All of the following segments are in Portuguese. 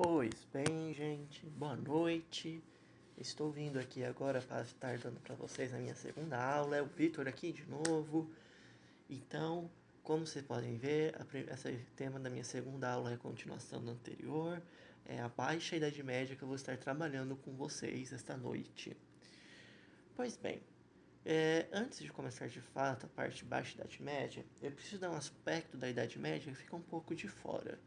Pois bem, gente, boa noite. Estou vindo aqui agora para estar dando para vocês a minha segunda aula. É o Vitor aqui de novo. Então, como vocês podem ver, esse tema da minha segunda aula é a continuação da anterior. É a Baixa Idade Média que eu vou estar trabalhando com vocês esta noite. Pois bem, antes de começar de fato a parte de Baixa Idade Média, eu preciso dar um aspecto da Idade Média que fica um pouco de fora.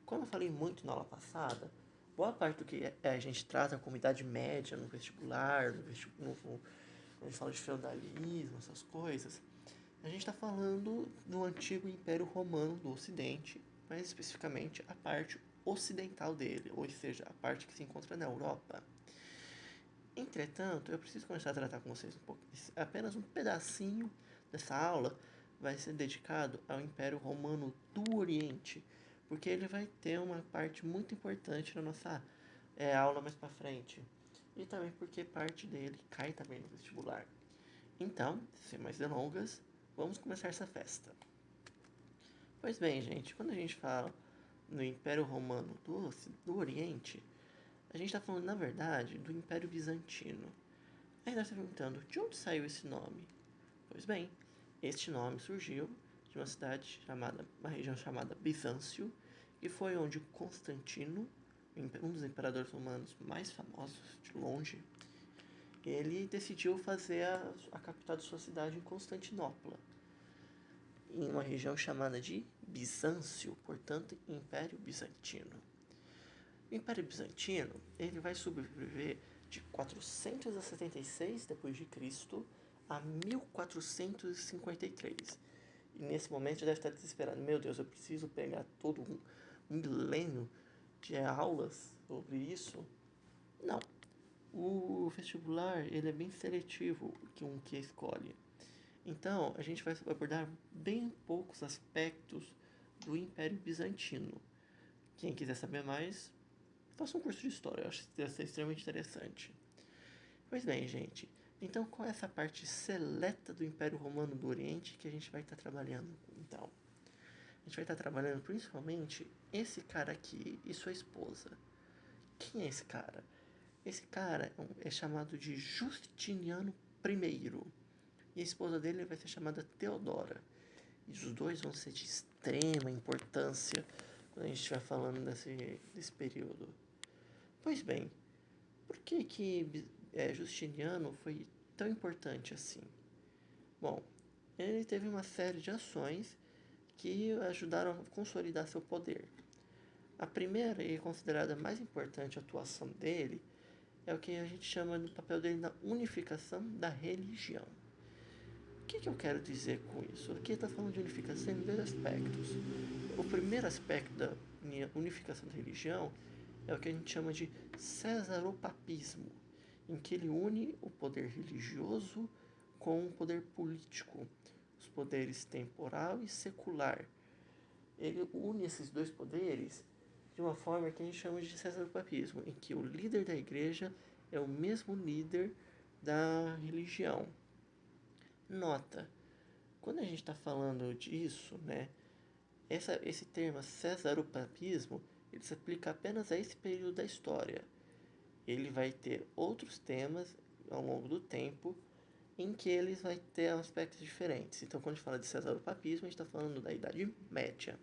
Como eu falei muito na aula passada, boa parte do que a gente trata como Idade Média no vestibular, quando a gente fala de feudalismo, essas coisas, a gente está falando do antigo Império Romano do Ocidente, mais especificamente a parte ocidental dele, ou seja, a parte que se encontra na Europa. Entretanto, eu preciso começar a tratar com vocês um pouco. Apenas um pedacinho dessa aula vai ser dedicado ao Império Romano do Oriente, porque ele vai ter uma parte muito importante na nossa aula mais para frente. E também porque parte dele cai também no vestibular. Então, sem mais delongas, vamos começar essa festa. Pois bem, gente, quando a gente fala no Império Romano do Oriente, a gente está falando, na verdade, do Império Bizantino. Aí nós está perguntando, de onde saiu esse nome? Pois bem, este nome surgiu de uma região chamada Bizâncio, e foi onde Constantino, um dos imperadores romanos mais famosos de longe, ele decidiu fazer a capital de sua cidade em Constantinopla, em uma região chamada de Bizâncio, portanto, Império Bizantino. O Império Bizantino ele vai sobreviver de 476 d.C. a 1453. E nesse momento já deve estar desesperado. Meu Deus, eu preciso pegar todo um milênio de aulas sobre isso? Não. O vestibular ele é bem seletivo com o que escolhe. Então, a gente vai abordar bem poucos aspectos do Império Bizantino. Quem quiser saber mais, faça um curso de história, eu acho que deve ser extremamente interessante. Pois bem, gente, então qual é essa parte seleta do Império Romano do Oriente que a gente vai estar trabalhando? Então, a gente vai estar trabalhando principalmente esse cara aqui e sua esposa. Quem é esse cara? Esse cara é chamado de Justiniano I. E a esposa dele vai ser chamada Teodora. E os dois vão ser de extrema importância quando a gente estiver falando desse período. Pois bem, por que Justiniano foi tão importante assim? Bom, ele teve uma série de ações que ajudaram a consolidar seu poder. A primeira e considerada mais importante atuação dele é o que a gente chama do papel dele na unificação da religião. O que eu quero dizer com isso? Aqui está falando de unificação em dois aspectos. O primeiro aspecto da unificação da religião é o que a gente chama de cesaropapismo, em que ele une o poder religioso com o poder político, os poderes temporal e secular. Ele une esses dois poderes de uma forma que a gente chama de cesaropapismo, em que o líder da igreja é o mesmo líder da religião. Nota, quando a gente está falando disso, né, esse termo cesaropapismo, ele se aplica apenas a esse período da história. Ele vai ter outros temas ao longo do tempo em que eles vai ter aspectos diferentes. Então, quando a gente fala de cesaropapismo, a gente está falando da Idade Média.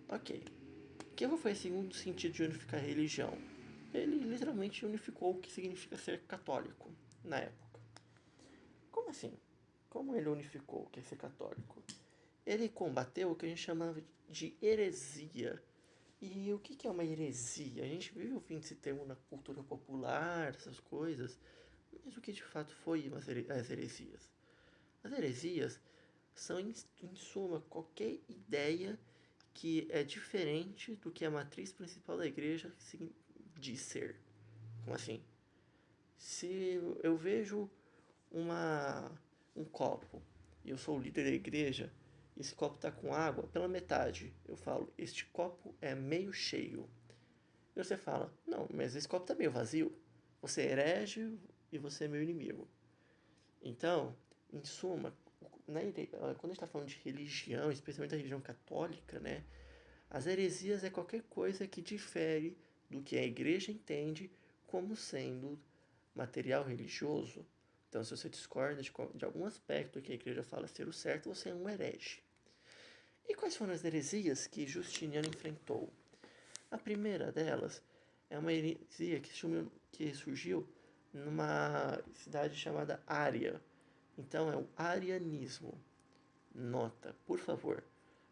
Ok. O que foi esse segundo sentido de unificar a religião? Ele literalmente unificou o que significa ser católico na época. Como assim? Como ele unificou o que é ser católico? Ele combateu o que a gente chamava de heresia. E o que é uma heresia? A gente vive ouvindo esse termo na cultura popular, essas coisas, mas o que de fato foi as heresias? As heresias são, em suma, qualquer ideia que é diferente do que a matriz principal da igreja diz ser. Como assim? Se eu vejo um copo e eu sou o líder da igreja, e esse copo está com água pela metade, eu falo, este copo é meio cheio. E você fala, não, mas esse copo está meio vazio. Você é herege e você é meu inimigo. Então, em suma, quando a gente está falando de religião, especialmente a religião católica, né, As heresias é qualquer coisa que difere do que a igreja entende como sendo material religioso. Então, se você discorda de algum aspecto que a igreja fala ser o certo, você é um herege. E quais foram as heresias que Justiniano enfrentou? A primeira delas é uma heresia que surgiu numa cidade chamada Ária. Então, é o arianismo. Nota, por favor,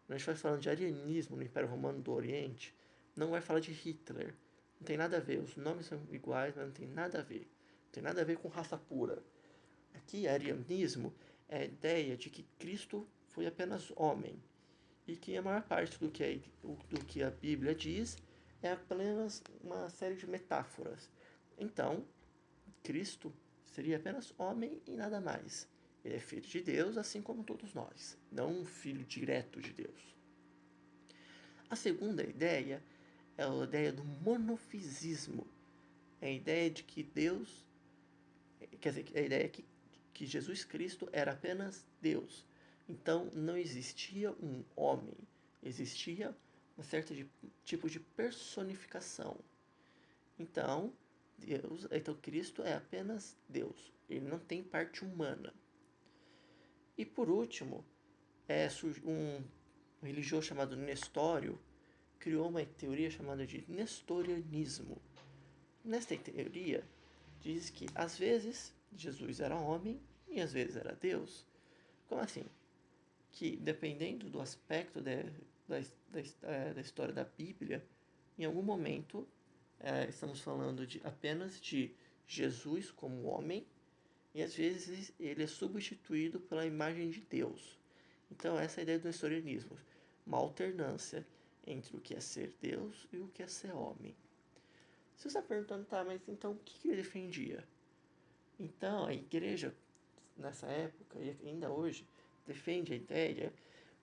quando a gente vai falando de arianismo no Império Romano do Oriente, não vai falar de Hitler. Não tem nada a ver. Os nomes são iguais, mas não tem nada a ver. Não tem nada a ver com raça pura. Aqui, arianismo é a ideia de que Cristo foi apenas homem e que a maior parte do que a Bíblia diz é apenas uma série de metáforas. Então, Cristo seria apenas homem e nada mais. Ele é filho de Deus, assim como todos nós, não um filho direto de Deus. A segunda ideia é a ideia do monofisismo. É a ideia de que Deus, quer dizer, a ideia que Jesus Cristo era apenas Deus. Então não existia um homem, existia um certo tipo de personificação. Então, então Cristo é apenas Deus. Ele não tem parte humana. E por último, um religioso chamado Nestório criou uma teoria chamada de nestorianismo. Nesta teoria, diz que às vezes Jesus era homem e às vezes era Deus. Como assim? Que dependendo do aspecto da história da Bíblia, em algum momento estamos falando apenas de Jesus como homem e às vezes ele é substituído pela imagem de Deus. Então essa é a ideia do nestorianismo, uma alternância entre o que é ser Deus e o que é ser homem. Se você está perguntando, tá, mas então o que ele defendia? Então a igreja, nessa época e ainda hoje, defende a ideia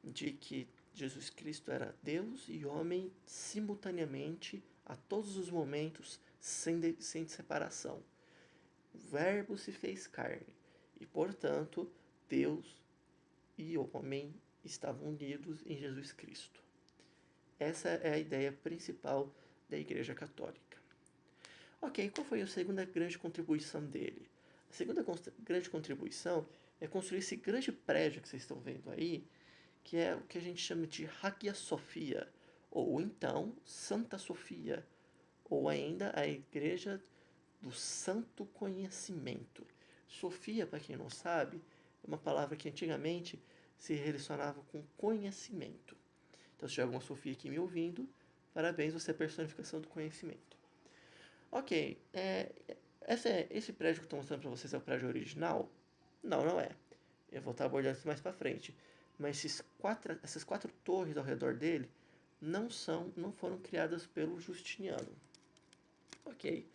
de que Jesus Cristo era Deus e homem simultaneamente a todos os momentos, sem separação. O Verbo se fez carne e, portanto, Deus e o homem estavam unidos em Jesus Cristo. Essa é a ideia principal da Igreja Católica. Ok, qual foi a segunda grande contribuição dele? A segunda grande contribuição é construir esse grande prédio que vocês estão vendo aí, que é o que a gente chama de Hagia Sophia, ou então Santa Sofia, ou ainda a Igreja do Santo Conhecimento. Sofia, para quem não sabe, é uma palavra que antigamente se relacionava com conhecimento. Então, se tiver alguma Sofia aqui me ouvindo, parabéns, você é a personificação do conhecimento. Ok, esse prédio que eu estou mostrando para vocês é o prédio original? Não, não é. Eu vou estar abordando isso mais para frente. Mas essas quatro torres ao redor dele não foram criadas pelo Justiniano. Ok.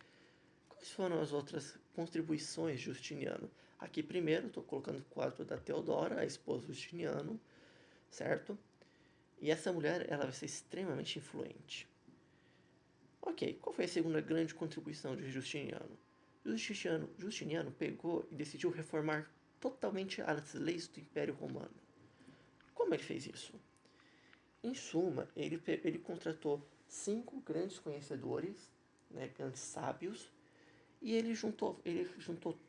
Quais foram as outras contribuições de Justiniano? Aqui primeiro estou colocando o quadro da Teodora, a esposa do Justiniano, certo? E essa mulher ela vai ser extremamente influente. Ok, qual foi a segunda grande contribuição de Justiniano? Justiniano pegou e decidiu reformar totalmente as leis do Império Romano. Como ele fez isso? Em suma, ele contratou 5 grandes conhecedores, né, grandes sábios, e ele juntou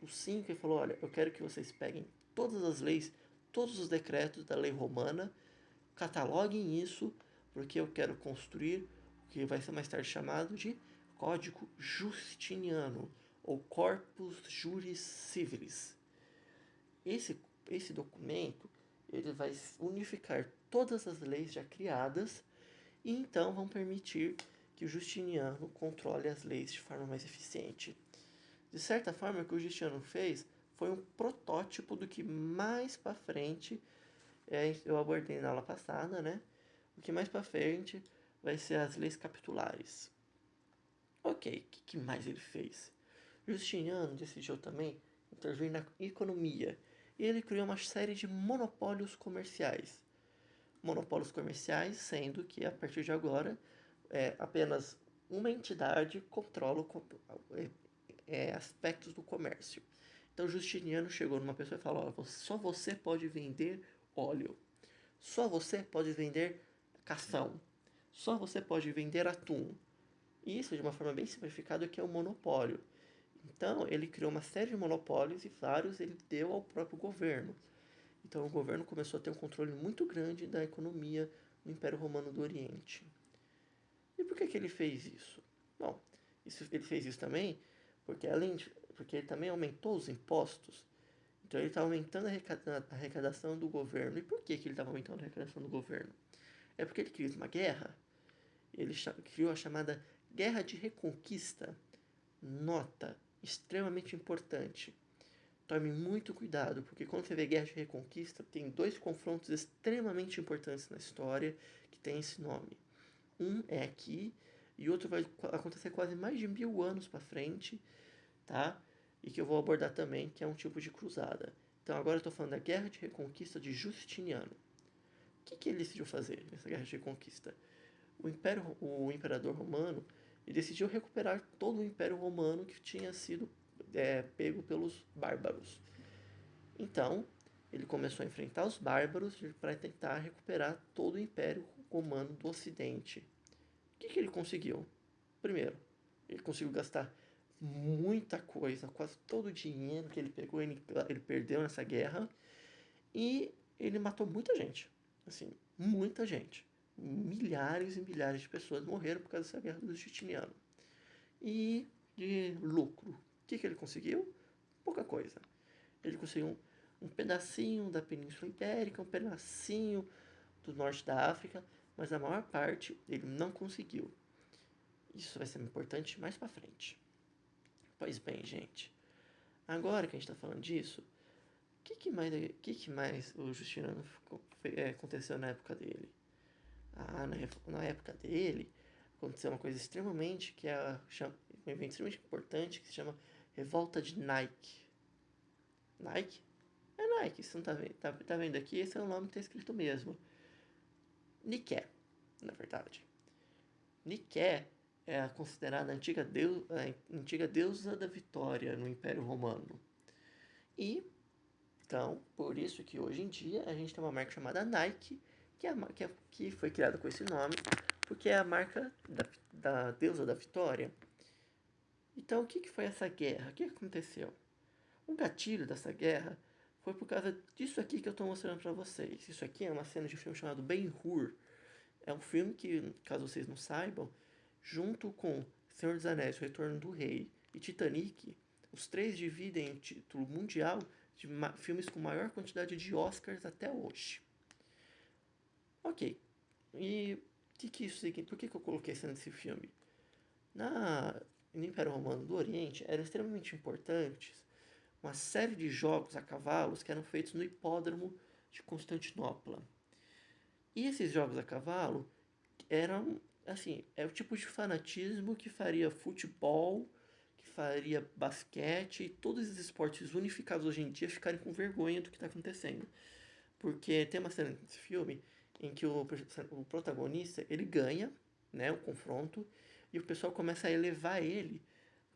os 5 e falou: olha, eu quero que vocês peguem todas as leis, todos os decretos da lei romana, cataloguem isso, porque eu quero construir o que vai ser mais tarde chamado de Código Justiniano, ou Corpus Juris Civilis. Esse documento ele vai unificar todas as leis já criadas e então vão permitir que o Justiniano controle as leis de forma mais eficiente. De certa forma, o que o Justiniano fez foi um protótipo do que mais para frente eu abordei na aula passada, né? O que mais para frente vai ser as leis capitulares. Ok, o que mais ele fez? Justiniano decidiu também intervir na economia e ele criou uma série de monopólios comerciais. Monopólios comerciais sendo que a partir de agora apenas uma entidade controla aspectos do comércio. Então Justiniano chegou numa pessoa e falou: só você pode vender óleo, só você pode vender cação, só você pode vender atum. Isso, de uma forma bem simplificada, que é o monopólio. Então, ele criou uma série de monopólios e vários ele deu ao próprio governo. Então, o governo começou a ter um controle muito grande da economia no Império Romano do Oriente. E por que ele fez isso? Bom, ele fez isso também porque ele também aumentou os impostos. Então, ele está aumentando a arrecadação do governo. E por que ele estava aumentando a arrecadação do governo? É porque ele criou uma guerra. Ele criou a chamada Guerra de Reconquista. Nota, extremamente importante. Tome muito cuidado, porque quando você vê Guerra de Reconquista, tem dois confrontos extremamente importantes na história que tem esse nome. Um é aqui e outro vai acontecer quase mais de 1000 anos para frente, tá? E que eu vou abordar também, que é um tipo de cruzada. Então agora eu estou falando da Guerra de Reconquista de Justiniano. O que ele decidiu fazer nessa Guerra de Reconquista? O imperador romano ele decidiu recuperar todo o Império Romano que tinha sido pego pelos bárbaros. Então, ele começou a enfrentar os bárbaros para tentar recuperar todo o Império Romano do Ocidente. O que ele conseguiu? Primeiro, ele conseguiu gastar muita coisa, quase todo o dinheiro que ele pegou, ele perdeu nessa guerra. E ele matou muita gente. Assim, muita gente. Milhares e milhares de pessoas morreram por causa dessa guerra do Justiniano. E de lucro, o que ele conseguiu? Pouca coisa. Ele conseguiu um pedacinho da Península Ibérica, um pedacinho do norte da África, mas a maior parte ele não conseguiu. Isso vai ser importante mais para frente. Pois bem, gente. Agora que a gente está falando disso, o que mais o Justiniano aconteceu na época dele? Na época dele, aconteceu uma coisa extremamente, um evento extremamente importante que se chama Revolta de Nike. Nike? É Nike, você não tá vendo, tá vendo aqui? Esse é o nome que está escrito mesmo. Nike, na verdade. Nike é considerada a antiga deusa da vitória no Império Romano. E, então, por isso que hoje em dia a gente tem uma marca chamada Nike, que foi criada com esse nome, porque é a marca da deusa da vitória. Então, o que foi essa guerra? O que aconteceu? O gatilho dessa guerra foi por causa disso aqui que eu estou mostrando para vocês. Isso aqui é uma cena de um filme chamado Ben-Hur. É um filme que, caso vocês não saibam, junto com Senhor dos Anéis, O Retorno do Rei e Titanic, os três dividem o título mundial de filmes com maior quantidade de Oscars até hoje. Ok. E que isso significa? Por que eu coloquei isso nesse filme? No Império Romano do Oriente eram extremamente importantes uma série de jogos a cavalos que eram feitos no hipódromo de Constantinopla. E esses jogos a cavalo eram, assim, é o tipo de fanatismo que faria futebol, que faria basquete e todos esses esportes unificados hoje em dia ficarem com vergonha do que está acontecendo. Porque tem uma cena nesse filme em que o protagonista, ele ganha, né, o confronto, e o pessoal começa a elevar ele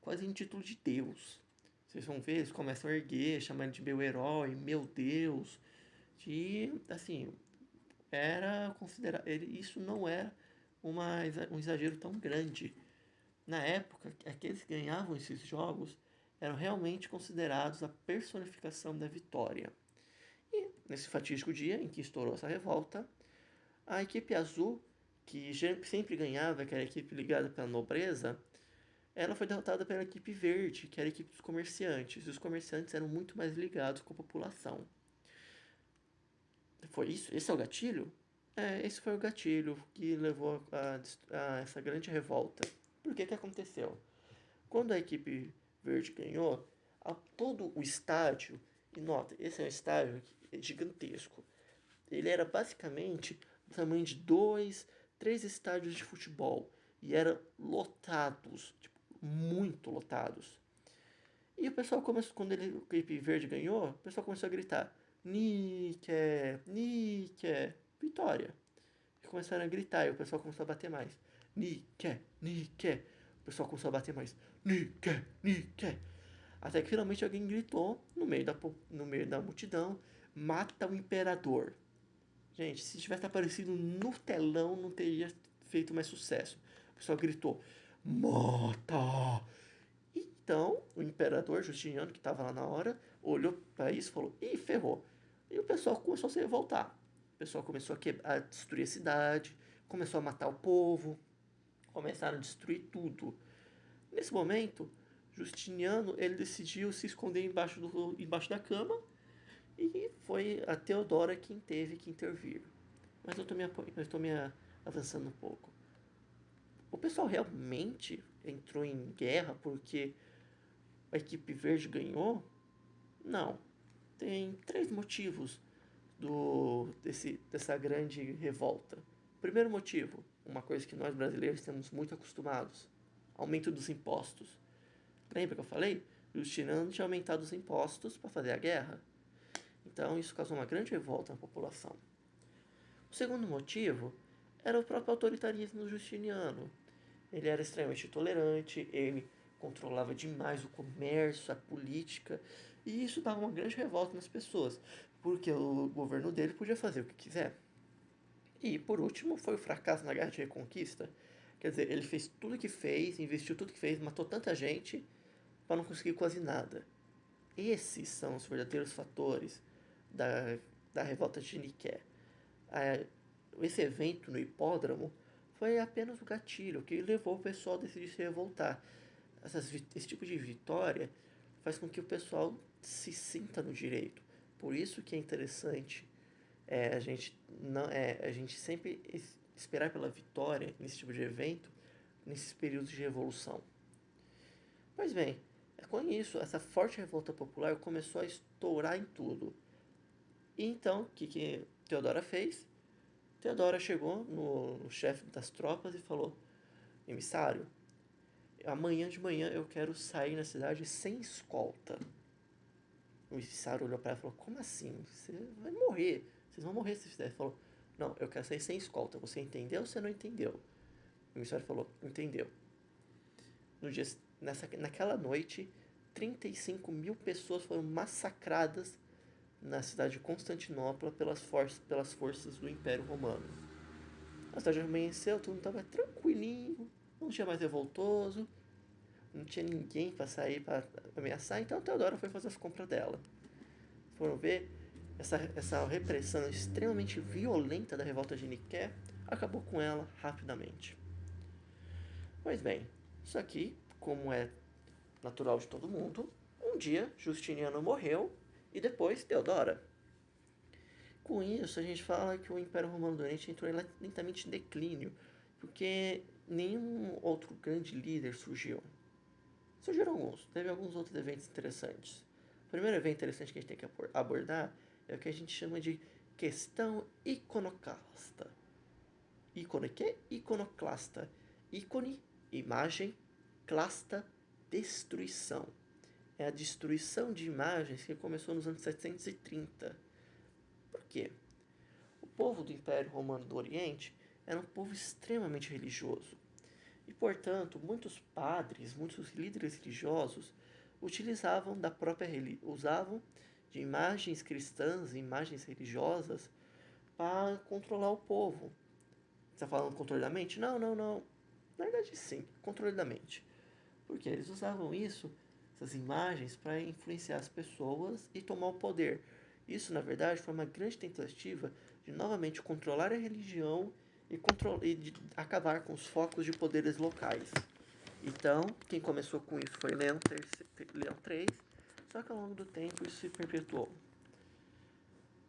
quase em título de Deus. Vocês vão ver, eles começam a erguer, chamando ele de meu herói, meu Deus. De, assim, era considerado. Isso não era um exagero tão grande. Na época, aqueles que ganhavam esses jogos eram realmente considerados a personificação da vitória. E nesse fatídico dia em que estourou essa revolta, a equipe azul, que sempre ganhava, que era a equipe ligada pela nobreza, ela foi derrotada pela equipe verde, que era a equipe dos comerciantes. E os comerciantes eram muito mais ligados com a população. Foi isso? Esse é o gatilho? Esse foi o gatilho que levou a essa grande revolta. Por que aconteceu? Quando a equipe verde ganhou, todo o estádio, e nota, esse é um estádio gigantesco. Ele era basicamente do tamanho de 3 estádios de futebol. E eram lotados, tipo, muito lotados. E o pessoal começou, quando o equipe verde ganhou, o pessoal começou a gritar: Nike, Nike, vitória. E começaram a gritar e o pessoal começou a bater mais: Nike, Nike. O pessoal começou a bater mais: Nike, Nike. Até que finalmente alguém gritou no meio da multidão: mata o imperador. Gente, se tivesse aparecido no telão, não teria feito mais sucesso. O pessoal gritou, mata! Então, o imperador Justiniano, que estava lá na hora, olhou para isso e falou, ih, ferrou. E o pessoal começou a se revoltar. O pessoal começou a destruir a cidade, começou a matar o povo, começaram a destruir tudo. Nesse momento, Justiniano ele decidiu se esconder embaixo da cama e foi a Teodora quem teve que intervir. Mas eu estou me avançando um pouco. O pessoal realmente entrou em guerra porque a equipe verde ganhou? Não. Tem 3 motivos dessa grande revolta. Primeiro motivo, uma coisa que nós brasileiros estamos muito acostumados: aumento dos impostos. Lembra que eu falei? O Justiniano tinha aumentado os impostos para fazer a guerra. Então isso causou uma grande revolta na população. O segundo motivo era o próprio autoritarismo justiniano. Ele era extremamente intolerante, ele controlava demais o comércio, a política, e isso dava uma grande revolta nas pessoas, porque o governo dele podia fazer o que quiser. E, por último, foi o fracasso na Guerra de Reconquista. Quer dizer, ele fez tudo que fez, investiu tudo que fez, matou tanta gente para não conseguir quase nada. Esses são os verdadeiros fatores da revolta de Niké. Esse evento no hipódromo foi apenas o gatilho que levou o pessoal a decidir se revoltar. Esse tipo de vitória faz com que o pessoal se sinta no direito. Por isso que é interessante a gente sempre esperar pela vitória nesse tipo de evento, nesses períodos de revolução. Pois bem, com isso, essa forte revolta popular começou a estourar em tudo. E então, o que Teodora fez? Teodora chegou no chefe das tropas e falou: emissário, amanhã de manhã eu quero sair na cidade sem escolta. O emissário olhou para ela e falou: como assim? Você vai morrer. Vocês vão morrer se fizer. Ele falou: não, eu quero sair sem escolta. Você entendeu ou você não entendeu? O emissário falou: entendeu. Naquela noite, 35 mil pessoas foram massacradas na cidade de Constantinopla pelas forças do Império Romano. A cidade amanheceu, todo mundo estava tranquilinho, não tinha mais revoltoso, não tinha ninguém para sair para ameaçar, então a Teodora foi fazer as compras dela. Foram ver, essa repressão extremamente violenta da revolta de Niké acabou com ela rapidamente. Pois bem, isso aqui, como é natural de todo mundo, um dia Justiniano morreu e depois Teodora. Com isso, a gente fala que o Império Romano do Oriente entrou lentamente em declínio, porque nenhum outro grande líder surgiu. Surgiram alguns, teve alguns outros eventos interessantes. O primeiro evento interessante que a gente tem que abordar é o que a gente chama de questão iconoclasta. Ícone que? Iconoclasta. Ícone, imagem, clasta, destruição. É a destruição de imagens que começou nos anos 730. Por quê? O povo do Império Romano do Oriente era um povo extremamente religioso. E, portanto, muitos padres, muitos líderes religiosos usavam de imagens cristãs, imagens religiosas, para controlar o povo. Você está falando controle da mente? Não, não, não. Na verdade, sim, controle da mente. Porque eles usavam essas imagens, para influenciar as pessoas e tomar o poder. Isso, na verdade, foi uma grande tentativa de novamente controlar a religião e de acabar com os focos de poderes locais. Então, quem começou com isso foi Leão III, só que ao longo do tempo isso se perpetuou.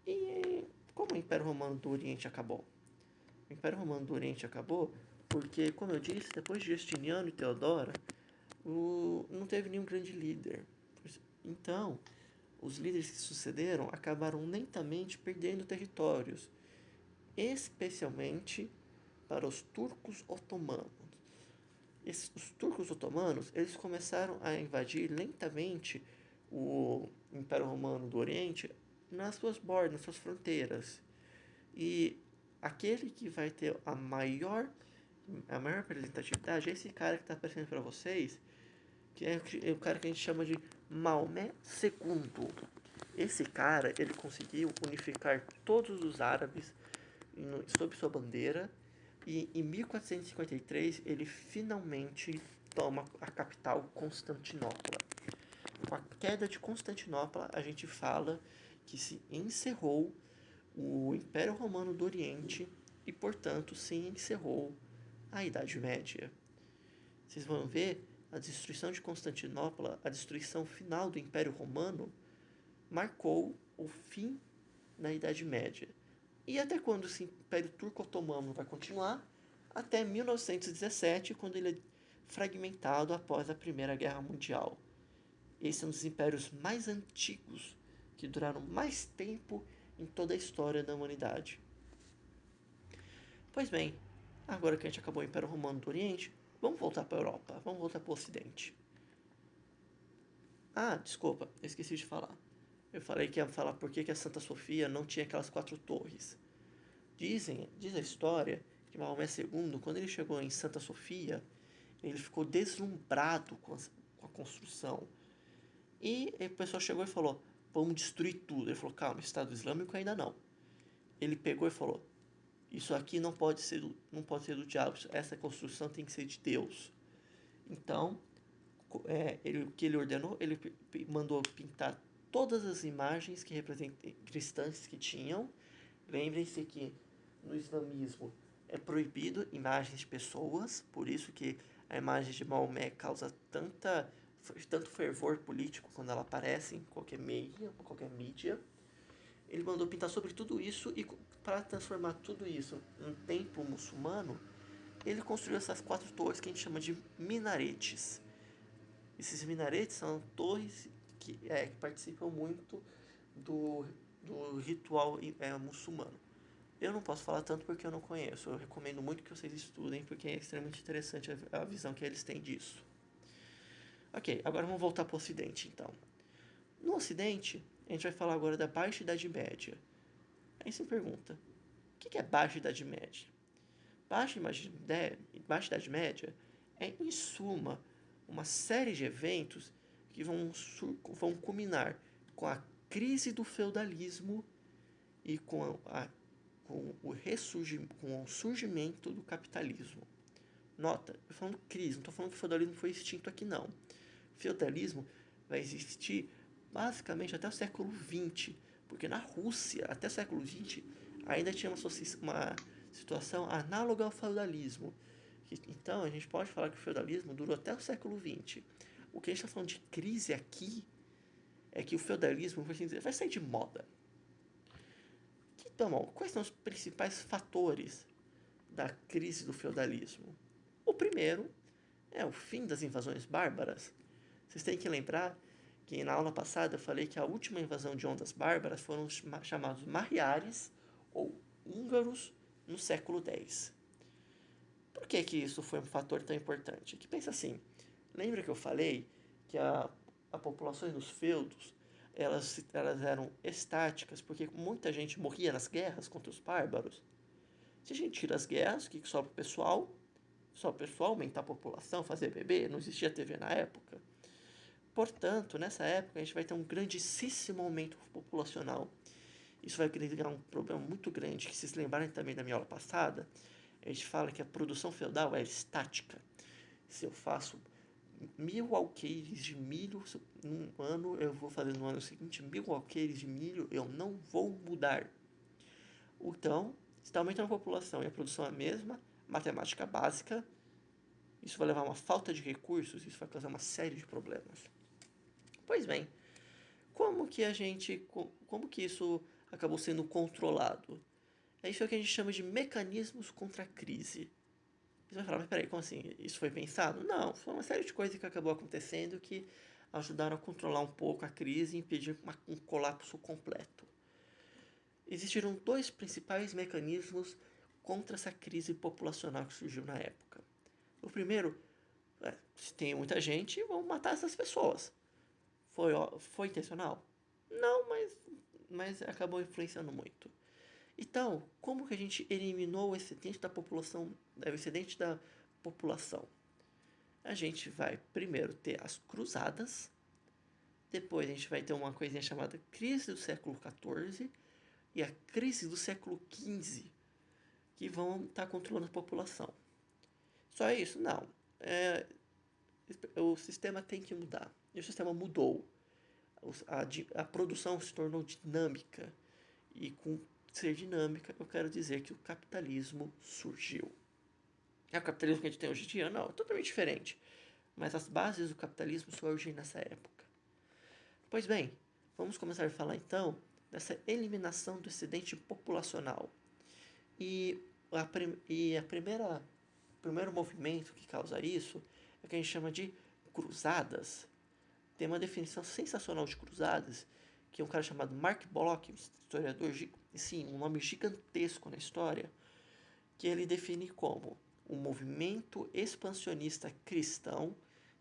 E como o Império Romano do Oriente acabou? O Império Romano do Oriente acabou porque, como eu disse, depois de Justiniano e Teodora, não teve nenhum grande líder. Então, os líderes que sucederam acabaram lentamente perdendo territórios, especialmente para os turcos otomanos. Os turcos otomanos eles começaram a invadir lentamente o Império Romano do Oriente nas suas bordas, nas suas fronteiras. E aquele que vai ter a maior representatividade é esse cara que está aparecendo para vocês, que é o cara que a gente chama de Maomé II. Esse cara, ele conseguiu unificar todos os árabes sob sua bandeira, E em 1453 ele finalmente toma a capital, Constantinopla. Com a queda de Constantinopla, a gente fala que se encerrou o Império Romano do Oriente e, portanto, se encerrou a Idade Média. Vocês vão ver a destruição de Constantinopla, a destruição final do Império Romano, marcou o fim da Idade Média. E até quando esse Império Turco-Otomano vai continuar? Até 1917, quando ele é fragmentado após a Primeira Guerra Mundial. Esse é um dos impérios mais antigos, que duraram mais tempo em toda a história da humanidade. Pois bem, agora que a gente acabou o Império Romano do Oriente, vamos voltar para a Europa, vamos voltar para o Ocidente. Ah, desculpa, eu esqueci de falar. Eu falei que ia falar por que a Santa Sofia não tinha aquelas 4 torres. Diz a história que Maomé II, quando ele chegou em Santa Sofia, ele ficou deslumbrado com a construção. E o pessoal chegou e falou, vamos destruir tudo. Ele falou, calma, Estado Islâmico ainda não. Ele pegou e falou, isso aqui não pode ser do diabo, essa construção tem que ser de Deus. Então, o que ele ordenou, ele mandou pintar todas as imagens que representam cristãs que tinham. Lembrem-se que no islamismo é proibido imagens de pessoas, por isso que a imagem de Maomé causa tanto fervor político quando ela aparece em qualquer mídia. Ele mandou pintar sobre tudo isso e para transformar tudo isso em um templo muçulmano, ele construiu essas 4 torres que a gente chama de minaretes. Esses minaretes são torres que participam muito do ritual muçulmano. Eu não posso falar tanto porque eu não conheço. Eu recomendo muito que vocês estudem porque é extremamente interessante a visão que eles têm disso. Ok, agora vamos voltar para o Ocidente então. No Ocidente, a gente vai falar agora da Baixa Idade Média. Aí você pergunta, o que é Baixa Idade Média? Baixa Idade Média é, em suma, uma série de eventos que vão culminar com a crise do feudalismo e com o surgimento do capitalismo. Nota, eu falando crise, não estou falando que o feudalismo foi extinto aqui não. O feudalismo vai existir basicamente até o século XX, porque na Rússia, até o século XX, ainda tinha uma situação análoga ao feudalismo. Então, a gente pode falar que o feudalismo durou até o século XX. O que a gente está falando de crise aqui é que o feudalismo, vai sair de moda. Então, quais são os principais fatores da crise do feudalismo? O primeiro é o fim das invasões bárbaras. Vocês têm que lembrar que na aula passada eu falei que a última invasão de ondas bárbaras foram os chamados Magyars ou húngaros no século X. Por que isso foi um fator tão importante? Que pensa assim, lembra que eu falei que a populações dos feudos elas eram estáticas porque muita gente morria nas guerras contra os bárbaros? Se a gente tira as guerras, o que sobra o pessoal? Só o pessoal aumentar a população, fazer bebê, não existia TV na época. Portanto, nessa época a gente vai ter um grandíssimo aumento populacional. Isso vai criar um problema muito grande, que se vocês lembrarem também da minha aula passada, a gente fala que a produção feudal é estática. Se eu faço 1000 alqueires de milho num ano, eu vou fazer no ano seguinte 1000 alqueires de milho, eu não vou mudar. Então, se está aumentando a população e a produção é a mesma, matemática básica, isso vai levar a uma falta de recursos, isso vai causar uma série de problemas. Pois bem, como que isso acabou sendo controlado? É isso que a gente chama de mecanismos contra a crise. Você vai falar, mas peraí, como assim? Isso foi pensado? Não, foi uma série de coisas que acabou acontecendo que ajudaram a controlar um pouco a crise e impedir um colapso completo. Existiram 2 principais mecanismos contra essa crise populacional que surgiu na época. O primeiro, se tem muita gente, vamos matar essas pessoas. Foi intencional? Não, mas acabou influenciando muito. Então, como que a gente eliminou o excedente da população? A gente vai primeiro ter as cruzadas, depois a gente vai ter uma coisinha chamada crise do século XIV e a crise do século XV. que vão estar controlando a população. Só isso? Não. O sistema tem que mudar. E o sistema mudou. A produção se tornou dinâmica. E com ser dinâmica, eu quero dizer que o capitalismo surgiu. É o capitalismo que a gente tem hoje em dia? Não, é totalmente diferente. Mas as bases do capitalismo surgem nessa época. Pois bem, vamos começar a falar então dessa eliminação do excedente populacional. E o primeiro movimento que causa isso é o que a gente chama de cruzadas. Tem uma definição sensacional de cruzadas, que é um cara chamado Mark Bloch, um historiador, sim, um nome gigantesco na história, que ele define como um movimento expansionista cristão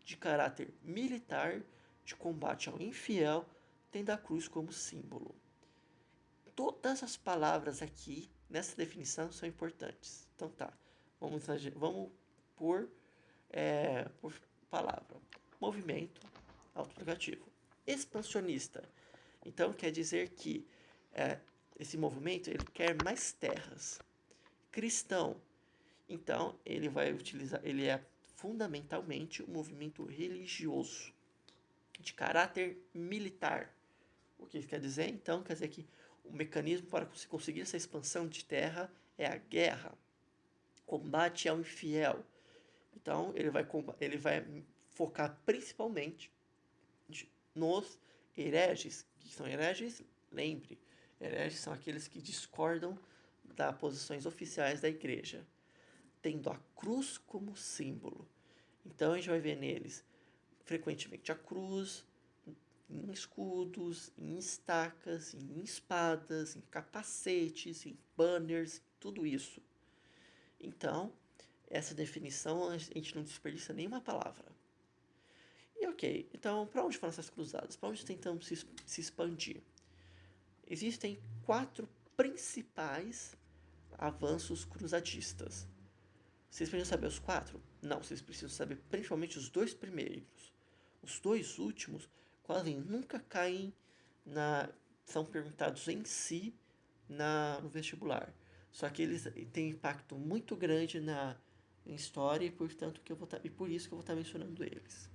de caráter militar de combate ao infiel, tendo a cruz como símbolo. Todas as palavras aqui nessa definição são importantes. Então tá, vamos por palavra. Movimento autoexplicativo. Expansionista. Então quer dizer que esse movimento ele quer mais terras. Cristão. Então ele vai utilizar, ele é fundamentalmente um movimento religioso de caráter militar. O que isso quer dizer? Então quer dizer que o mecanismo para se conseguir essa expansão de terra é a guerra, combate ao infiel. Então ele vai focar principalmente nos hereges. Que são hereges? Lembre, hereges são aqueles que discordam das posições oficiais da igreja, tendo a cruz como símbolo. Então a gente vai ver neles frequentemente a cruz, em escudos, em estacas, em espadas, em capacetes, em banners, tudo isso. Então, essa definição a gente não desperdiça nenhuma palavra. E ok, então para onde foram essas cruzadas? Para onde tentamos se expandir? Existem 4 principais avanços cruzadistas. Vocês precisam saber os 4? Não, vocês precisam saber principalmente os 2 primeiros. Os 2 últimos quase nunca caem são perguntados em si no vestibular. Só que eles têm impacto muito grande na história e por isso que eu vou estar mencionando eles.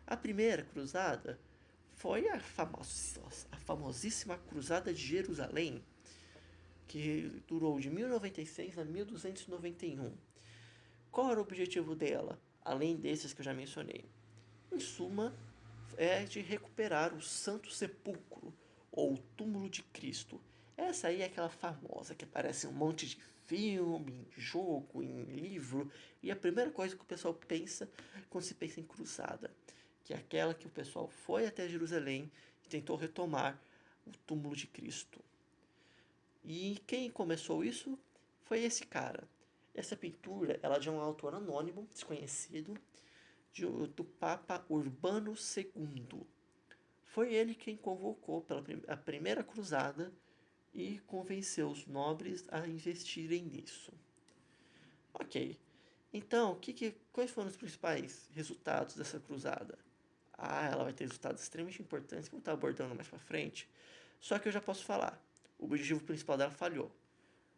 A primeira cruzada foi a famosíssima Cruzada de Jerusalém, que durou de 1096 a 1291. Qual era o objetivo dela, além desses que eu já mencionei? Em suma, é de recuperar o Santo Sepulcro, ou o Túmulo de Cristo. Essa aí é aquela famosa que aparece em um monte de filme, em jogo, em livro, e a primeira coisa que o pessoal pensa quando se pensa em cruzada, que é aquela que o pessoal foi até Jerusalém e tentou retomar o túmulo de Cristo. E quem começou isso foi esse cara. Essa pintura ela é de um autor anônimo, desconhecido, do Papa Urbano II. Foi ele quem convocou a primeira cruzada e convenceu os nobres a investirem nisso. Ok, então quais foram os principais resultados dessa cruzada? Ela vai ter resultados extremamente importantes que eu vou estar abordando mais para frente. Só que eu já posso falar, o objetivo principal dela falhou.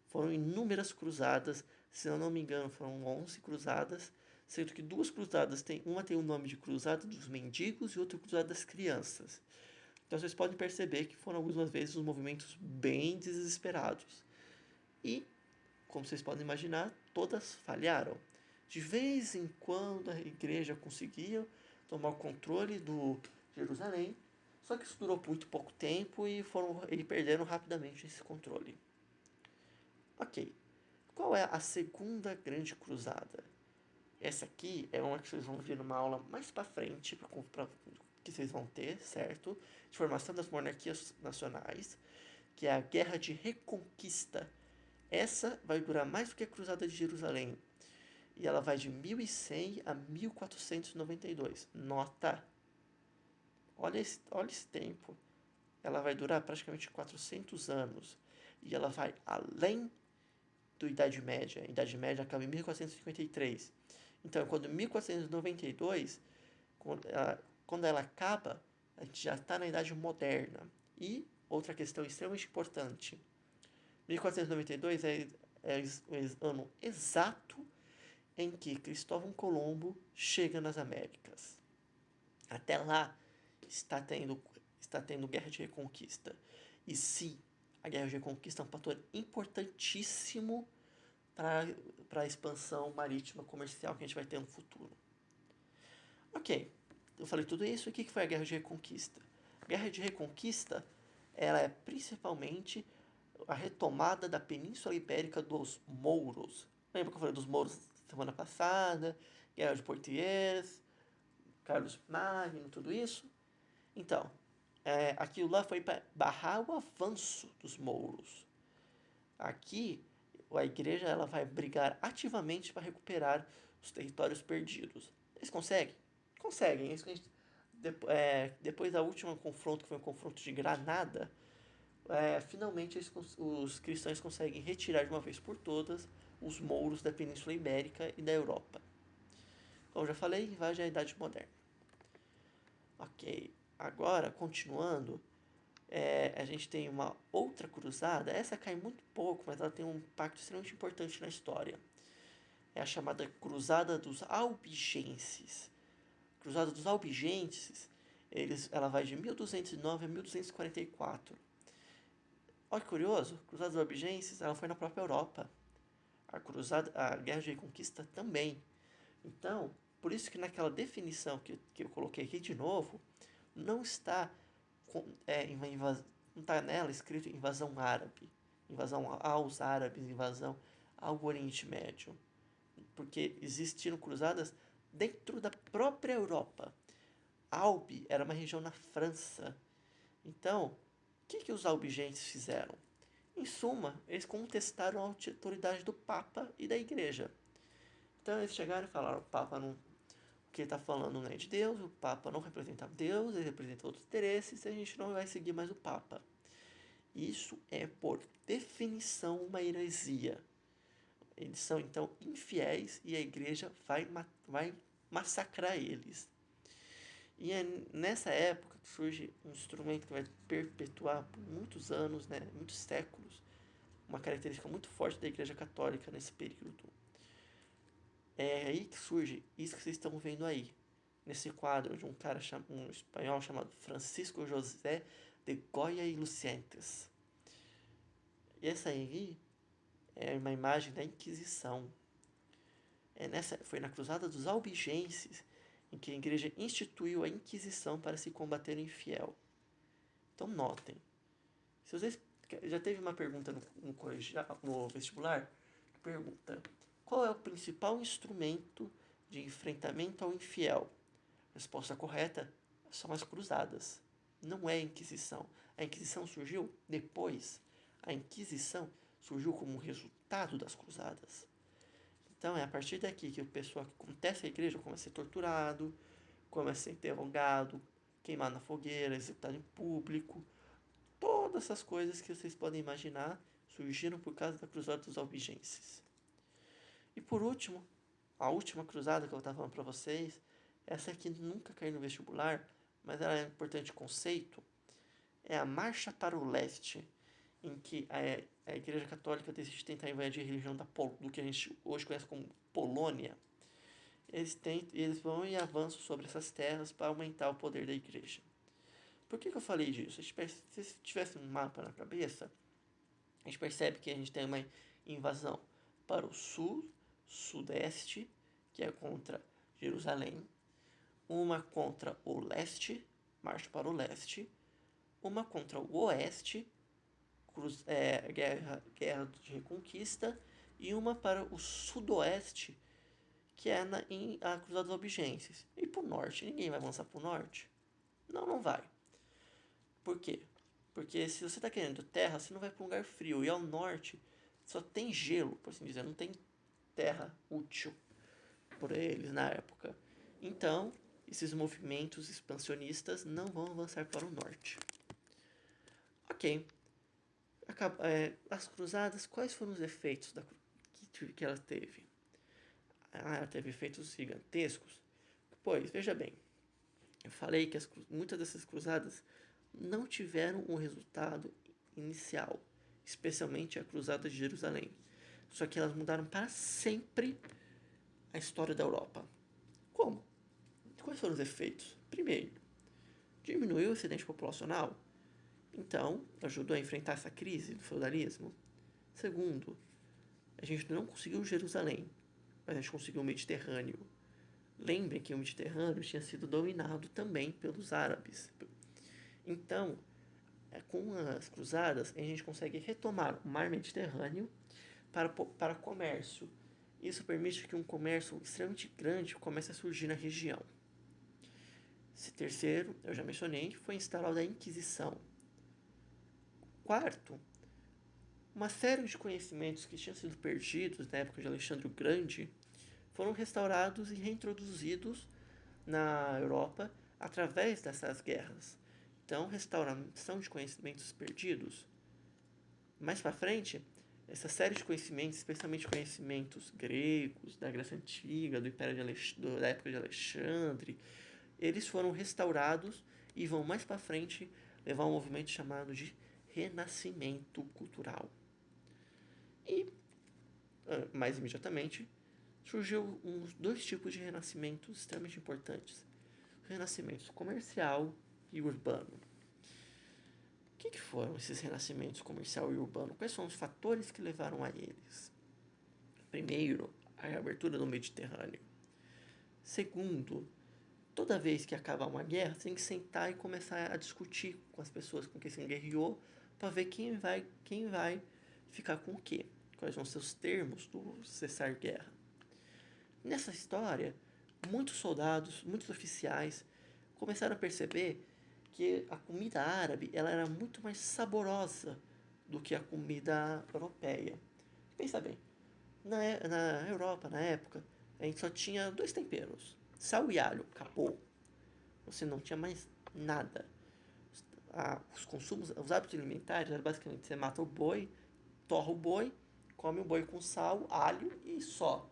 Foram inúmeras cruzadas, se eu não me engano foram 11 cruzadas, sendo que 2 cruzadas, uma tem o nome de Cruzada dos Mendigos e outra Cruzada das Crianças. Então vocês podem perceber que foram algumas vezes uns movimentos bem desesperados. E, como vocês podem imaginar, todas falharam. De vez em quando a igreja conseguia tomar o controle do Jerusalém, só que isso durou muito pouco tempo e perderam rapidamente esse controle. Ok, qual é a segunda grande cruzada? Essa aqui é uma que vocês vão ver numa aula mais pra frente, que vocês vão ter, certo? De formação das monarquias nacionais, que é a Guerra de Reconquista. Essa vai durar mais do que a Cruzada de Jerusalém. E ela vai de 1100 a 1492. Nota! Olha esse tempo. Ela vai durar praticamente 400 anos. E ela vai além da Idade Média. A Idade Média acaba em 1453. Então, quando 1492, quando ela acaba, a gente já está na Idade Moderna. E outra questão extremamente importante: 1492 é o ano exato em que Cristóvão Colombo chega nas Américas. Até lá está tendo guerra de reconquista. E sim, a guerra de reconquista é um fator importantíssimo para a expansão marítima comercial que a gente vai ter no futuro. Ok, eu falei tudo isso. O que foi a guerra de reconquista? A guerra de reconquista ela é principalmente a retomada da Península Ibérica dos mouros. Lembra que eu falei dos mouros semana passada? Guerra de Poitiers, Carlos Magno, tudo isso? Então, aquilo lá foi para barrar o avanço dos mouros. Aqui, a igreja ela vai brigar ativamente para recuperar os territórios perdidos. Eles conseguem? Conseguem. Isso que a gente, depois da última confronto, que foi um confronto de Granada, finalmente os cristãos conseguem retirar de uma vez por todas os mouros da Península Ibérica e da Europa. Como eu já falei, invade a Idade Moderna. Ok, agora continuando, a gente tem uma outra cruzada. Essa cai muito pouco, mas ela tem um impacto extremamente importante na história. É a chamada Cruzada dos Albigenses. Cruzada dos Albigenses, ela vai de 1209 a 1244. Olha que curioso, a Cruzada dos Albigenses ela foi na própria Europa. A Guerra de Reconquista também. Então, por isso que naquela definição que eu coloquei aqui de novo, não está não está nela escrito invasão árabe, invasão aos árabes, invasão ao Oriente Médio, porque existiram cruzadas dentro da própria Europa. Albi era uma região na França. Então, o que os albigenses fizeram? Em suma, eles contestaram a autoridade do Papa e da Igreja. Então eles chegaram e falaram: o Papa não, o que ele está falando não é de Deus, o Papa não representa Deus, ele representa outros interesses, e a gente não vai seguir mais o Papa. Isso é, por definição, uma heresia. Eles são, então, infiéis e a igreja vai massacrar eles. E é nessa época que surge um instrumento que vai perpetuar por muitos anos, né, muitos séculos, uma característica muito forte da Igreja Católica nesse período. É aí que surge isso que vocês estão vendo aí, nesse quadro de um espanhol chamado Francisco José de Goya y Lucientes. E essa aí é uma imagem da Inquisição. Foi na Cruzada dos Albigenses em que a igreja instituiu a Inquisição para se combater o infiel. Então notem, se vocês já teve uma pergunta no vestibular que pergunta: qual é o principal instrumento de enfrentamento ao infiel? A resposta correta são as cruzadas. Não é a Inquisição. A Inquisição surgiu depois. A Inquisição surgiu como resultado das cruzadas. Então é a partir daqui que o pessoal que contesta a igreja começa a ser torturado, começa a ser interrogado, queimado na fogueira, executado em público. Todas essas coisas que vocês podem imaginar surgiram por causa da cruzada dos albigenses. E por último, a última cruzada que eu estava falando para vocês, essa aqui nunca caiu no vestibular, mas ela é um importante conceito, é a Marcha para o Leste, em que a Igreja Católica decide tentar invadir a religião do que a gente hoje conhece como Polônia. Eles vão em avanço sobre essas terras para aumentar o poder da igreja. Por que eu falei disso? Se tivesse um mapa na cabeça, a gente percebe que a gente tem uma invasão para o sul, sudeste, que é contra Jerusalém, uma contra o leste, marcha para o leste, uma contra o oeste, guerra de reconquista, e uma para o sudoeste, que é a Cruzada dos Albigenses. E para o norte, ninguém vai avançar para o norte? Não vai. Por quê? Porque se você está querendo terra, você não vai para um lugar frio. E ao norte só tem gelo, por assim dizer, não tem terra útil por eles na época. Então, esses movimentos expansionistas não vão avançar para o norte. Ok. As cruzadas, quais foram os efeitos que ela teve? Ela teve efeitos gigantescos? Pois, veja bem, eu falei que muitas dessas cruzadas não tiveram um resultado inicial, especialmente a Cruzada de Jerusalém. Só que elas mudaram para sempre a história da Europa. Como? Quais foram os efeitos? Primeiro, diminuiu o excedente populacional, então ajudou a enfrentar essa crise do feudalismo. Segundo, a gente não conseguiu Jerusalém, mas a gente conseguiu o Mediterrâneo. Lembrem que o Mediterrâneo tinha sido dominado também pelos árabes. Então, com as cruzadas, a gente consegue retomar o mar Mediterrâneo para comércio. Isso permite que um comércio extremamente grande comece a surgir na região. Esse terceiro, eu já mencionei, foi instalada a Inquisição. Quarto, uma série de conhecimentos que tinham sido perdidos na época de Alexandre o Grande foram restaurados e reintroduzidos na Europa através dessas guerras. Então, restauração de conhecimentos perdidos. Mais para frente, essa série de conhecimentos, especialmente conhecimentos gregos, da Grécia Antiga, do Império da época de Alexandre, eles foram restaurados e vão mais para frente levar um movimento chamado de renascimento cultural. E, mais imediatamente, surgiu dois tipos de renascimentos extremamente importantes. O renascimento comercial e urbano. O que foram esses renascimentos comercial e urbano? Quais são os fatores que levaram a eles? Primeiro, a abertura do Mediterrâneo. Segundo, toda vez que acabar uma guerra, você tem que sentar e começar a discutir com as pessoas com quem você guerreou para ver quem vai ficar com o quê. Quais são os seus termos do cessar-guerra. Nessa história, muitos soldados, muitos oficiais começaram a perceber que a comida árabe ela era muito mais saborosa do que a comida europeia. Pensa bem, na Europa, na época, a gente só tinha dois temperos, sal e alho, acabou. Você não tinha mais nada. Os consumos, os hábitos alimentares era basicamente você mata o boi, torra o boi, come o boi com sal, alho e só.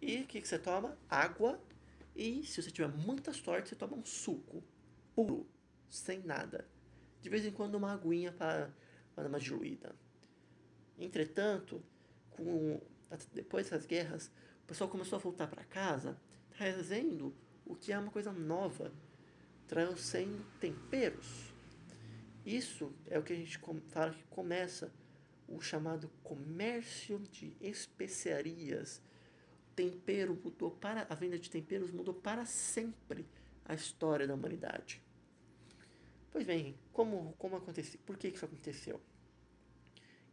E o que você toma? Água. E se você tiver muita sorte, você toma um suco puro, sem nada. De vez em quando uma aguinha para dar uma diluída. Entretanto, depois das guerras, o pessoal começou a voltar para casa trazendo o que é uma coisa nova, trazendo temperos. Isso é o que a gente fala que começa o chamado comércio de especiarias. A venda de temperos mudou para sempre a história da humanidade. Pois bem, como aconteceu? Por que isso aconteceu?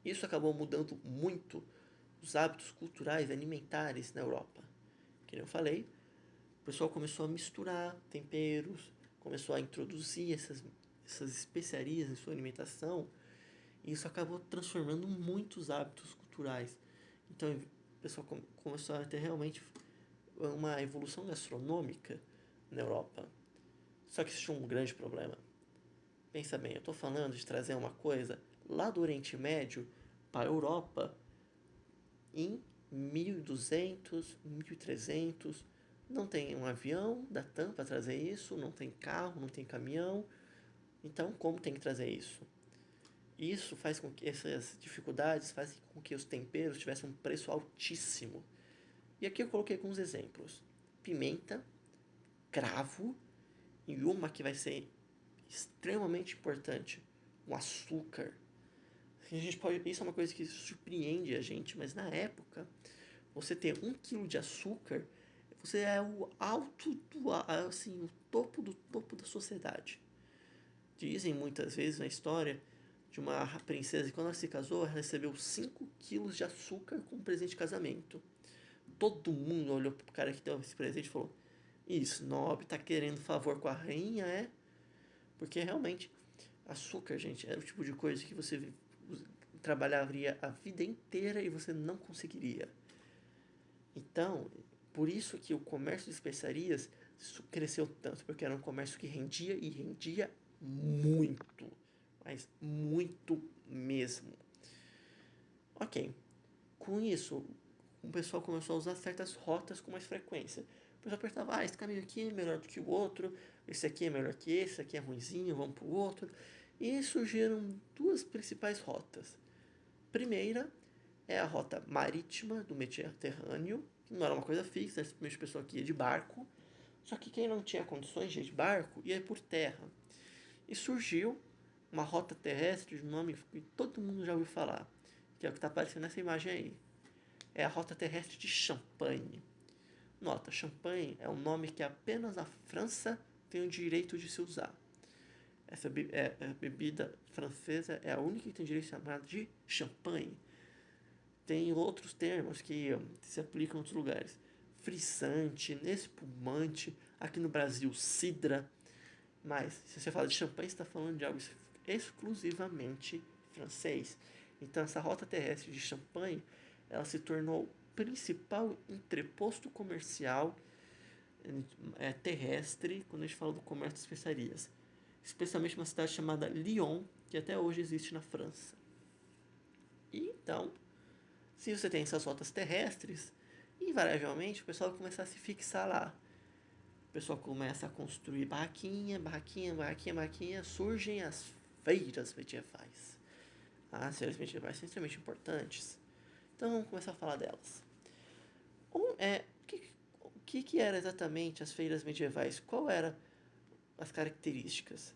Isso acabou mudando muito os hábitos culturais e alimentares na Europa. Como eu falei, o pessoal começou a misturar temperos, começou a introduzir essas especiarias em sua alimentação, e isso acabou transformando muitos hábitos culturais. Então, o pessoal começou a ter realmente uma evolução gastronômica na Europa. Só que existe um grande problema. Pensa bem, eu estou falando de trazer uma coisa lá do Oriente Médio para a Europa em 1200, 1300. Não tem um avião da TAM para trazer isso, não tem carro, não tem caminhão. Então, como tem que trazer isso? Isso faz com que essas dificuldades fazem com que os temperos tivessem um preço altíssimo. E aqui eu coloquei alguns exemplos. Pimenta, cravo e uma que vai ser extremamente importante, o açúcar. Isso é uma coisa que surpreende a gente, mas na época, você ter 1 quilo de açúcar, você é o o topo do topo da sociedade. Dizem muitas vezes na história de uma princesa que quando ela se casou, ela recebeu 5 quilos de açúcar como presente de casamento. Todo mundo olhou pro cara que deu esse presente e falou: isso, nobre, tá querendo favor com a rainha, é? Porque realmente, açúcar, gente, era o tipo de coisa que você trabalharia a vida inteira e você não conseguiria. Então, por isso que o comércio de especiarias cresceu tanto, porque era um comércio que rendia e rendia muito, mas muito mesmo. Ok, com isso, o pessoal começou a usar certas rotas com mais frequência. O pessoal perguntava, esse caminho aqui é melhor do que o outro, esse aqui é melhor que esse aqui é ruinzinho, vamos pro outro. E surgiram duas principais rotas. Primeira é a rota marítima do Mediterrâneo, que não era uma coisa fixa, simplesmente a pessoa que ia de barco, só que quem não tinha condições de ir de barco ia por terra. E surgiu uma rota terrestre de um nome que todo mundo já ouviu falar, que é o que está aparecendo nessa imagem aí. É a rota terrestre de Champagne. Nota, Champagne é um nome que apenas a França tem o direito de se usar. Essa bebida francesa é a única que tem direito de ser chamada de Champagne. Tem outros termos que se aplicam em outros lugares. Frisante, espumante, aqui no Brasil, cidra. Mas, se você fala de champanhe, você está falando de algo exclusivamente francês. Então, essa rota terrestre de Champagne, ela se tornou o principal entreposto comercial terrestre quando a gente fala do comércio de especiarias. Especialmente uma cidade chamada Lyon, que até hoje existe na França. E, então, se você tem essas rotas terrestres, invariavelmente o pessoal vai começar a se fixar lá. O pessoal começa a construir barraquinha, surgem as feiras medievais. As feiras medievais são extremamente importantes. Então vamos começar a falar delas. O que era exatamente as feiras medievais? Qual eram as características?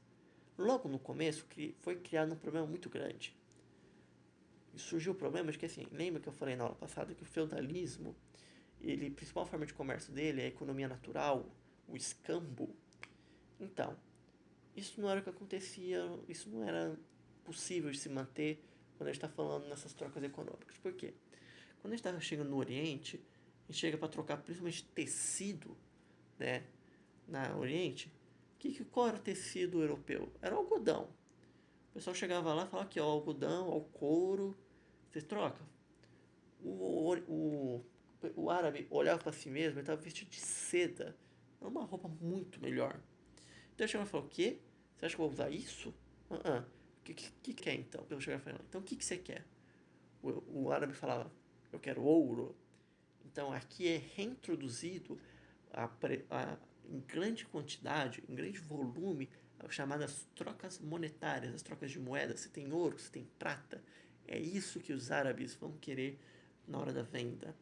Logo no começo foi criado um problema muito grande. E surgiu o problema de que, assim, lembra que eu falei na aula passada que o feudalismo, a principal forma de comércio dele é a economia natural, o escambo. Então, isso não era o que acontecia, isso não era possível de se manter quando a gente está falando nessas trocas econômicas. Por quê? Quando a gente está chegando no Oriente, a gente chega para trocar principalmente tecido, né, na Oriente. Qual era o tecido europeu? Era o algodão. O pessoal chegava lá e falava que o algodão, o couro, você troca. O árabe olhava para si mesmo e estava vestido de seda. Era uma roupa muito melhor. Então ele chegou e falou: o quê? Você acha que eu vou usar isso? O que quer então? Eu chegava e falei: então o que você quer? O árabe falava: eu quero ouro. Então aqui é reintroduzido em grande quantidade, em grande volume, as chamadas trocas monetárias, as trocas de moedas. Se tem ouro, se tem prata. É isso que os árabes vão querer na hora da venda.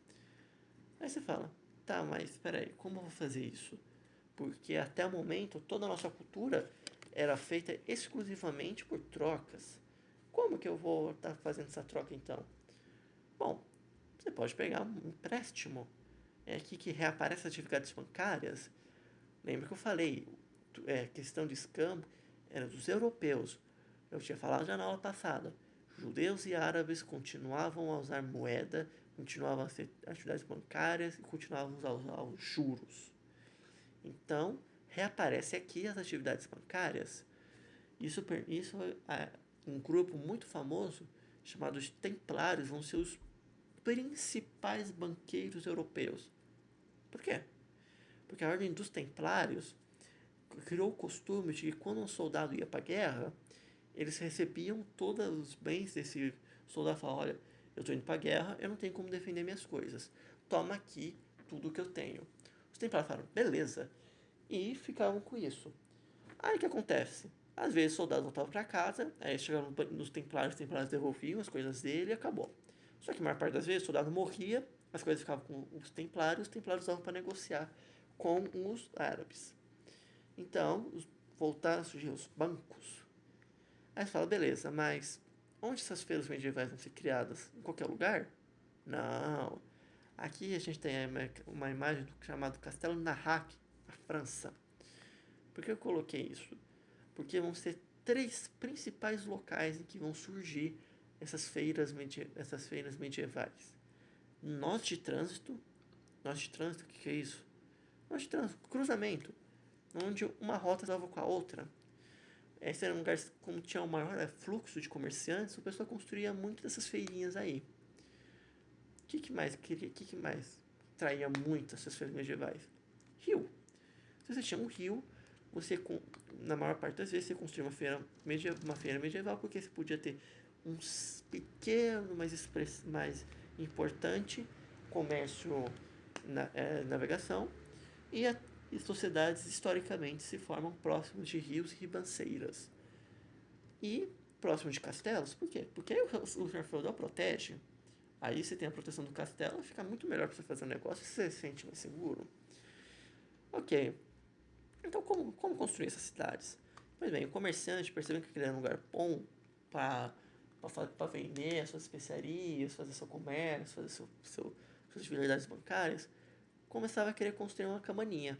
Aí você fala: tá, mas espera aí, como eu vou fazer isso? Porque até o momento toda a nossa cultura era feita exclusivamente por trocas. Como que eu vou estar fazendo essa troca então? Bom, você pode pegar um empréstimo. É aqui que reaparecem as atividades bancárias. Lembra que eu falei, questão de escambo era dos europeus. Eu tinha falado já na aula passada. Judeus e árabes continuavam a usar moeda, continuavam a ter atividades bancárias e continuavam a usar os juros. Então, reaparece aqui as atividades bancárias. Isso um grupo muito famoso chamado de Templários vão ser os principais banqueiros europeus. Por quê? Porque a Ordem dos Templários criou o costume de que quando um soldado ia para a guerra, eles recebiam todos os bens desse soldado e falavam: olha, eu estou indo para a guerra, eu não tenho como defender minhas coisas. Toma aqui tudo que eu tenho. Os Templários falaram: beleza. E ficavam com isso. Aí o que acontece? Às vezes o soldado voltava para casa, aí chegavam nos Templários, os Templários devolviam as coisas dele e acabou. Só que a maior parte das vezes o soldado morria, as coisas ficavam com os Templários usavam para negociar com os árabes. Então, voltaram a surgir os bancos. Aí você fala: beleza, mas onde essas feiras medievais vão ser criadas? Em qualquer lugar? Não. Aqui a gente tem uma imagem chamado Castelo Narrak, na França. Por que eu coloquei isso? Porque vão ser 3 principais locais em que vão surgir essas feiras medievais. Nós de trânsito, o que é isso? Nós de trânsito, cruzamento, onde uma rota estava com a outra. Esse era um lugar, como tinha um maior fluxo de comerciantes, o pessoal construía muito dessas feirinhas aí. O que mais traía muito essas feiras medievais? Rio. Se você tinha um rio, você, na maior parte das vezes, você construía uma feira medieval, porque você podia ter um pequeno, mais importante comércio, navegação, e sociedades historicamente se formam próximos de rios e ribanceiras. E próximo de castelos, por quê? Porque aí o senhor feudal protege Aí você tem a proteção do castelo, fica muito melhor para você fazer um negócio e você se sente mais seguro. Ok, então como construir essas cidades? Pois bem, o comerciante percebendo que aquele era um lugar bom para vender as suas especiarias, fazer seu comércio, fazer suas atividades bancárias, começava a querer construir uma cabaninha.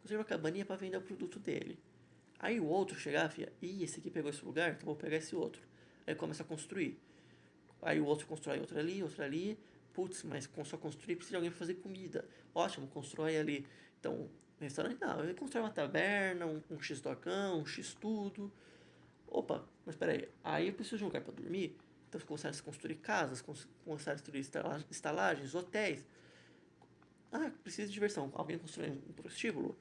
Construir uma cabaninha para vender o produto dele. Aí o outro chegava e ia, esse aqui pegou esse lugar, então vou pegar esse outro. Aí começa a construir. Aí o outro constrói outra ali, outra ali. Putz, mas só construir precisa de alguém para fazer comida. Ótimo, constrói ali. Então, restaurante não, ele constrói uma taberna, um X-dogão, um X-tudo. Opa, mas peraí, aí eu preciso de um lugar para dormir. Então começaram a se construir casas, começaram a construir estalagens, hotéis. Ah, preciso de diversão. Alguém construiu um prostíbulo?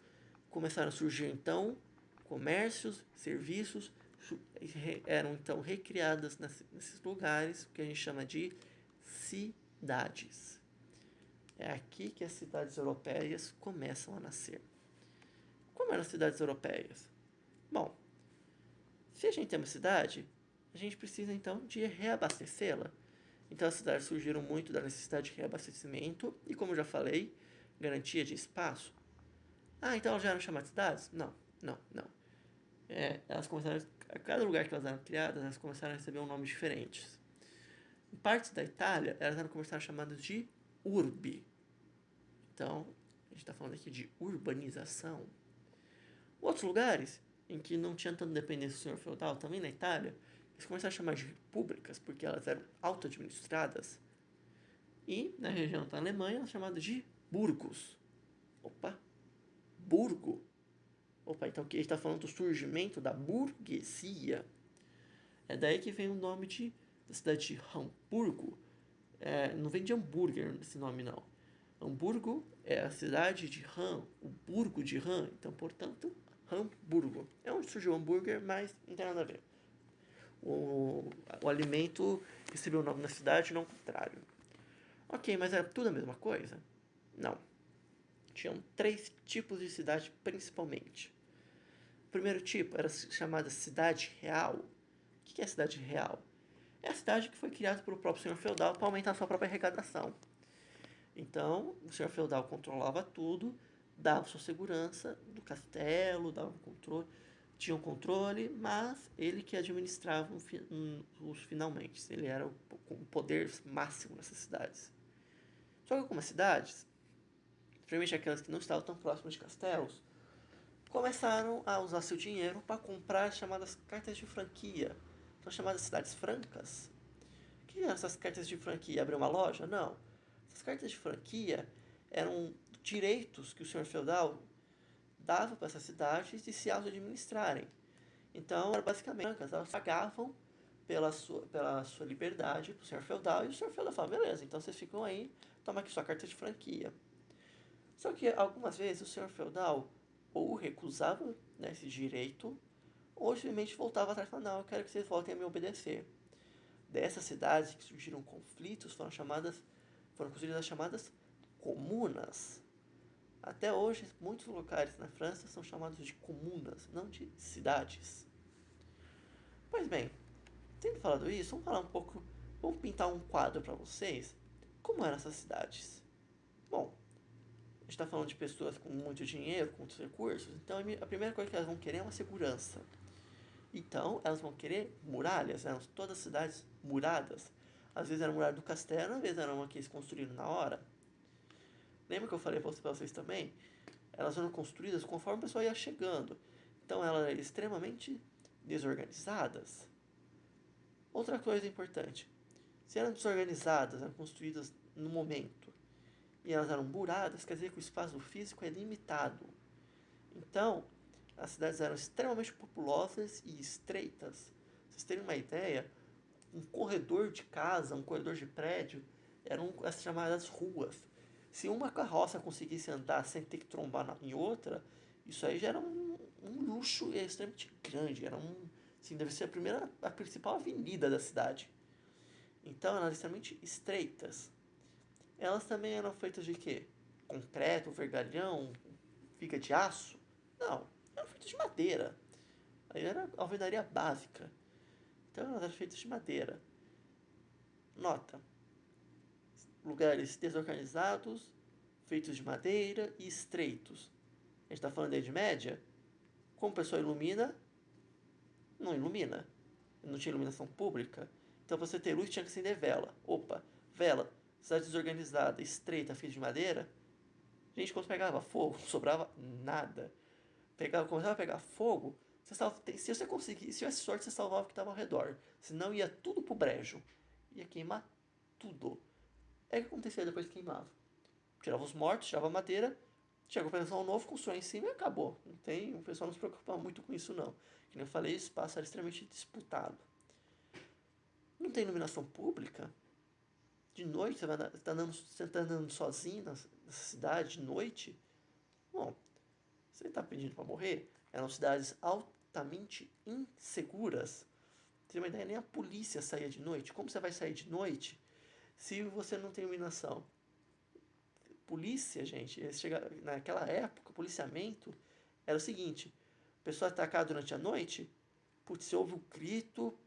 Começaram a surgir então comércios, serviços, eram então recriadas nesses lugares que a gente chama de cidades. É aqui que as cidades europeias começam a nascer. Como eram as cidades europeias? Bom, se a gente tem uma cidade, a gente precisa então de reabastecê-la. Então as cidades surgiram muito da necessidade de reabastecimento e, como eu já falei, garantia de espaço. Ah, então elas já eram chamadas cidades? Não, não, não. Elas começaram, a cada lugar que elas eram criadas, elas começaram a receber um nome diferentes. Em partes da Itália, elas começaram chamadas de urbi. Então, a gente está falando aqui de urbanização. Outros lugares, em que não tinha tanta dependência do senhor feudal, também na Itália, eles começaram a chamar de repúblicas, porque elas eram auto-administradas. E, na região da Alemanha, elas chamadas de burgos. Opa, burgo. Opa, então aqui a gente está falando do surgimento da burguesia. É daí que vem o nome da cidade de Hamburgo. Não vem de hambúrguer esse nome, não. Hamburgo é a cidade de Ham, o burgo de Ham. Então, portanto, Hamburgo. É onde surgiu o hambúrguer, mas não tem nada a ver. O alimento recebeu o nome da cidade, não o contrário. Ok, mas era tudo a mesma coisa? Não. Tinham 3 tipos de cidade principalmente. O primeiro tipo era chamada cidade real. O que é cidade real? É a cidade que foi criada pelo próprio senhor feudal para aumentar a sua própria arrecadação. Então, o senhor feudal controlava tudo, dava sua segurança do castelo, dava controle, tinha um controle, mas ele que administrava os finalmente. Ele era o poder máximo nessas cidades. Só que algumas cidades, principalmente aquelas que não estavam tão próximas de castelos, começaram a usar seu dinheiro para comprar as chamadas cartas de franquia. São chamadas cidades francas. O que eram essas cartas de franquia? Abrir uma loja? Não. Essas cartas de franquia eram direitos que o senhor feudal dava para essas cidades de se auto-administrarem. Então, era basicamente, elas pagavam pela sua liberdade para o senhor feudal, e o senhor feudal falava, beleza, então vocês ficam aí, toma aqui sua carta de franquia. Só que algumas vezes o senhor feudal ou recusava, né, esse direito, ou simplesmente voltava atrás e falava, não, eu quero que vocês voltem a me obedecer. Dessas cidades que surgiram conflitos foram construídas as chamadas comunas. Até hoje, muitos locais na França são chamados de comunas, não de cidades. Pois bem, tendo falado isso, vamos falar um pouco, vamos pintar um quadro para vocês. Como eram essas cidades? Bom, a gente está falando de pessoas com muito dinheiro, com muitos recursos, então a primeira coisa que elas vão querer é uma segurança. Então, elas vão querer muralhas, eram todas cidades muradas. Às vezes era muralha do castelo, às vezes eram uma que eles construíram na hora. Lembra que eu falei para vocês também? Elas eram construídas conforme o pessoal ia chegando. Então, elas eram extremamente desorganizadas. Outra coisa importante: se eram desorganizadas, eram construídas no momento, e elas eram muradas, quer dizer que o espaço físico é limitado. Então, as cidades eram extremamente populosas e estreitas. Pra vocês terem uma ideia, um corredor de casa, um corredor de prédio, eram as chamadas ruas. Se uma carroça conseguisse andar sem ter que trombar em outra, isso aí já era um luxo extremamente grande. Era assim, deve ser a principal avenida da cidade. Então, eram extremamente estreitas. Elas também eram feitas de quê? Concreto, vergalhão, viga de aço? Não, eram feitas de madeira. Aí era a alvenaria básica. Então elas eram feitas de madeira. Nota: lugares desorganizados, feitos de madeira e estreitos. A gente está falando da Idade Média. Como a pessoa ilumina? Não ilumina. Não tinha iluminação pública. Então, para você ter luz, tinha que acender vela. Opa, vela, cidade desorganizada, estreita, feita de madeira. Gente, quando pegava fogo, não sobrava nada. Começava a pegar fogo, se você conseguisse, se tivesse sorte, você salvava o que estava ao redor. Senão ia tudo pro brejo. Ia queimar tudo. É o que acontecia depois que queimava. Tirava os mortos, tirava a madeira, chega o pessoal novo, constrói em cima e acabou. Não tem, o pessoal não se preocupa muito com isso não. Como eu falei, o espaço era extremamente disputado. Não tem iluminação pública. De noite você tá andando sozinho nessa cidade de noite. Bom, você está pedindo para morrer? Eram cidades altamente inseguras. Você tem uma ideia, nem a polícia saía de noite. Como você vai sair de noite se você não tem iluminação? Polícia, gente, naquela época, policiamento era o seguinte: a pessoa atacar durante a noite, putz, você ouve um grito,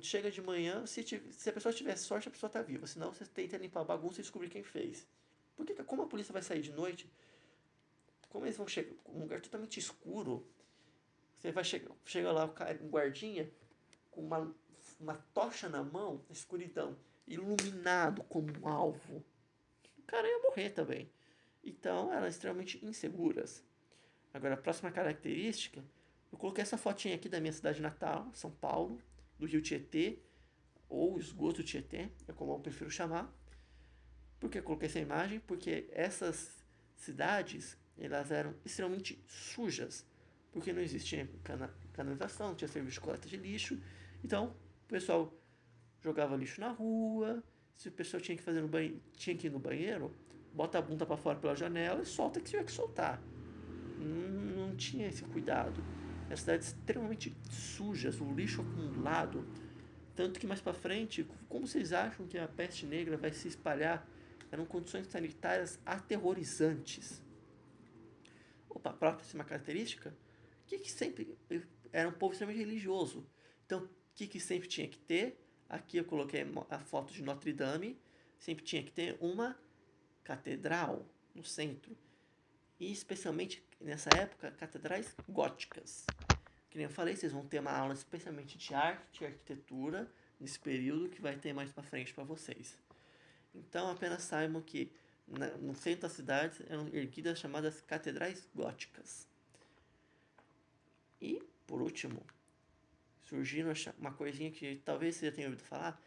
chega de manhã, se a pessoa tiver sorte, a pessoa está viva, senão você tenta limpar a bagunça e descobrir quem fez. Porque como a polícia vai sair de noite, como eles vão chegar um lugar totalmente escuro, você vai chega lá um guardinha com uma tocha na mão, na escuridão, iluminado como um alvo. O cara ia morrer também. Então eram extremamente inseguras. Agora, a próxima característica, eu coloquei essa fotinha aqui da minha cidade natal, São Paulo, do rio Tietê, ou esgoto Tietê, é como eu prefiro chamar. Por que eu coloquei essa imagem? Porque essas cidades, elas eram extremamente sujas, porque não existia canalização, não tinha serviço de coleta de lixo. Então, o pessoal jogava lixo na rua. Se o pessoal tinha que ir no banheiro, bota a bunda para fora pela janela e solta que tiver que soltar. Não tinha esse cuidado. As cidades extremamente sujas, o lixo acumulado. Tanto que mais para frente, como vocês acham que a peste negra vai se espalhar? Eram condições sanitárias aterrorizantes. Opa, a próxima característica, que sempre era um povo extremamente religioso. Então, o que sempre tinha que ter? Aqui eu coloquei a foto de Notre Dame. Sempre tinha que ter uma catedral no centro. E especialmente nessa época, catedrais góticas. Que nem eu falei, vocês vão ter uma aula especialmente de arte e arquitetura nesse período que vai ter mais para frente para vocês. Então apenas saibam que no centro da cidade eram erguidas as chamadas catedrais góticas. E, por último, surgindo uma coisinha que talvez você já tenha ouvido falar: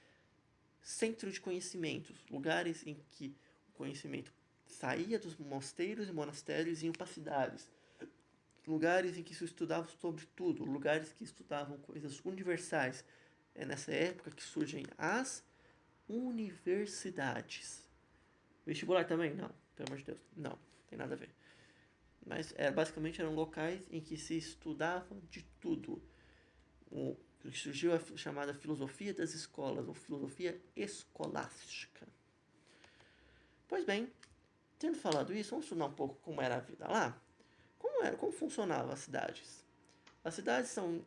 centro de conhecimentos, lugares em que o conhecimento saía dos mosteiros e monastérios e iam para cidades. Lugares em que se estudava sobre tudo, lugares que estudavam coisas universais. É nessa época que surgem as universidades. Vestibular também? Não, pelo amor de Deus, não, tem nada a ver. Mas basicamente eram locais em que se estudava de tudo. Surgiu a chamada filosofia das escolas, ou filosofia escolástica. Pois bem, tendo falado isso, vamos estudar um pouco como era a vida lá. Como funcionavam as cidades? As cidades são,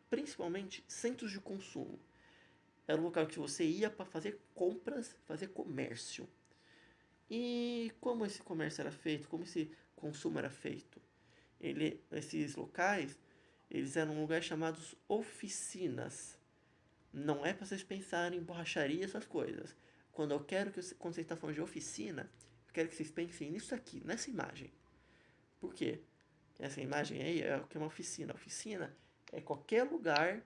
principalmente centros de consumo. Era um local que você ia para fazer compras, fazer comércio. E como esse comércio era feito, como esse consumo era feito? Esses locais, eles eram lugares chamados oficinas. Não é para vocês pensarem em borracharia, essas coisas. Quando vocês estão falando de oficina, eu quero que vocês pensem nisso aqui, nessa imagem. Por quê? Essa imagem aí é o que é uma oficina. A oficina é qualquer lugar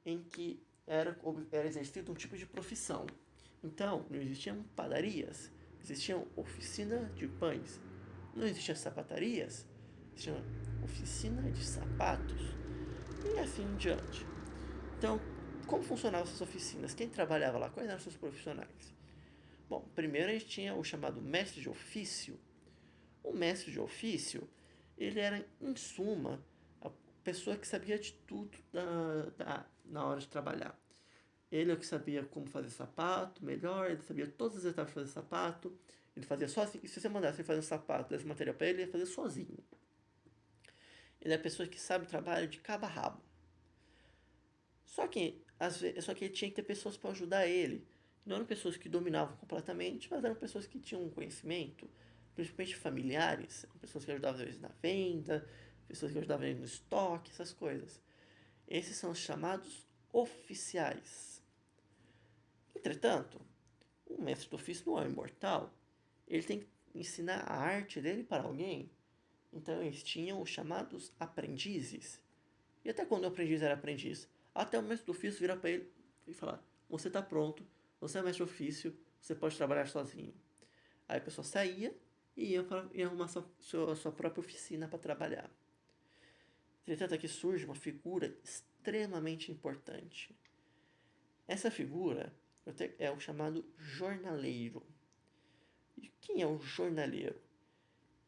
em que era exercido um tipo de profissão. Então, não existiam padarias, existiam oficina de pães. Não existiam sapatarias, existiam oficina de sapatos. E assim em diante. Então, como funcionavam essas oficinas? Quem trabalhava lá? Quais eram os seus profissionais? Bom, primeiro a gente tinha o chamado mestre de ofício. O mestre de ofício, ele era, em suma, a pessoa que sabia de tudo na hora de trabalhar. Ele é o que sabia como fazer sapato melhor, ele sabia todas as etapas de fazer sapato, ele fazia sozinho. E se você mandasse ele fazer um sapato, desse material para ele, ele ia fazer sozinho. Ele é a pessoa que sabe o trabalho de cabo a rabo. Só que Só que ele tinha que ter pessoas para ajudar ele. Não eram pessoas que dominavam completamente, mas eram pessoas que tinham um conhecimento, principalmente familiares, pessoas que ajudavam eles na venda, pessoas que ajudavam eles no estoque, essas coisas. Esses são os chamados oficiais. Entretanto, o mestre do ofício não é imortal. Ele tem que ensinar a arte dele para alguém. Então eles tinham os chamados aprendizes. E até quando o aprendiz era aprendiz? Até o mestre do ofício virar para ele e falar: você está pronto, você é mestre do ofício, você pode trabalhar sozinho. Aí a pessoa saía e ia arrumar sua própria oficina para trabalhar. Entretanto, aqui surge uma figura extremamente importante. Essa figura é o chamado jornaleiro. E quem é o jornaleiro?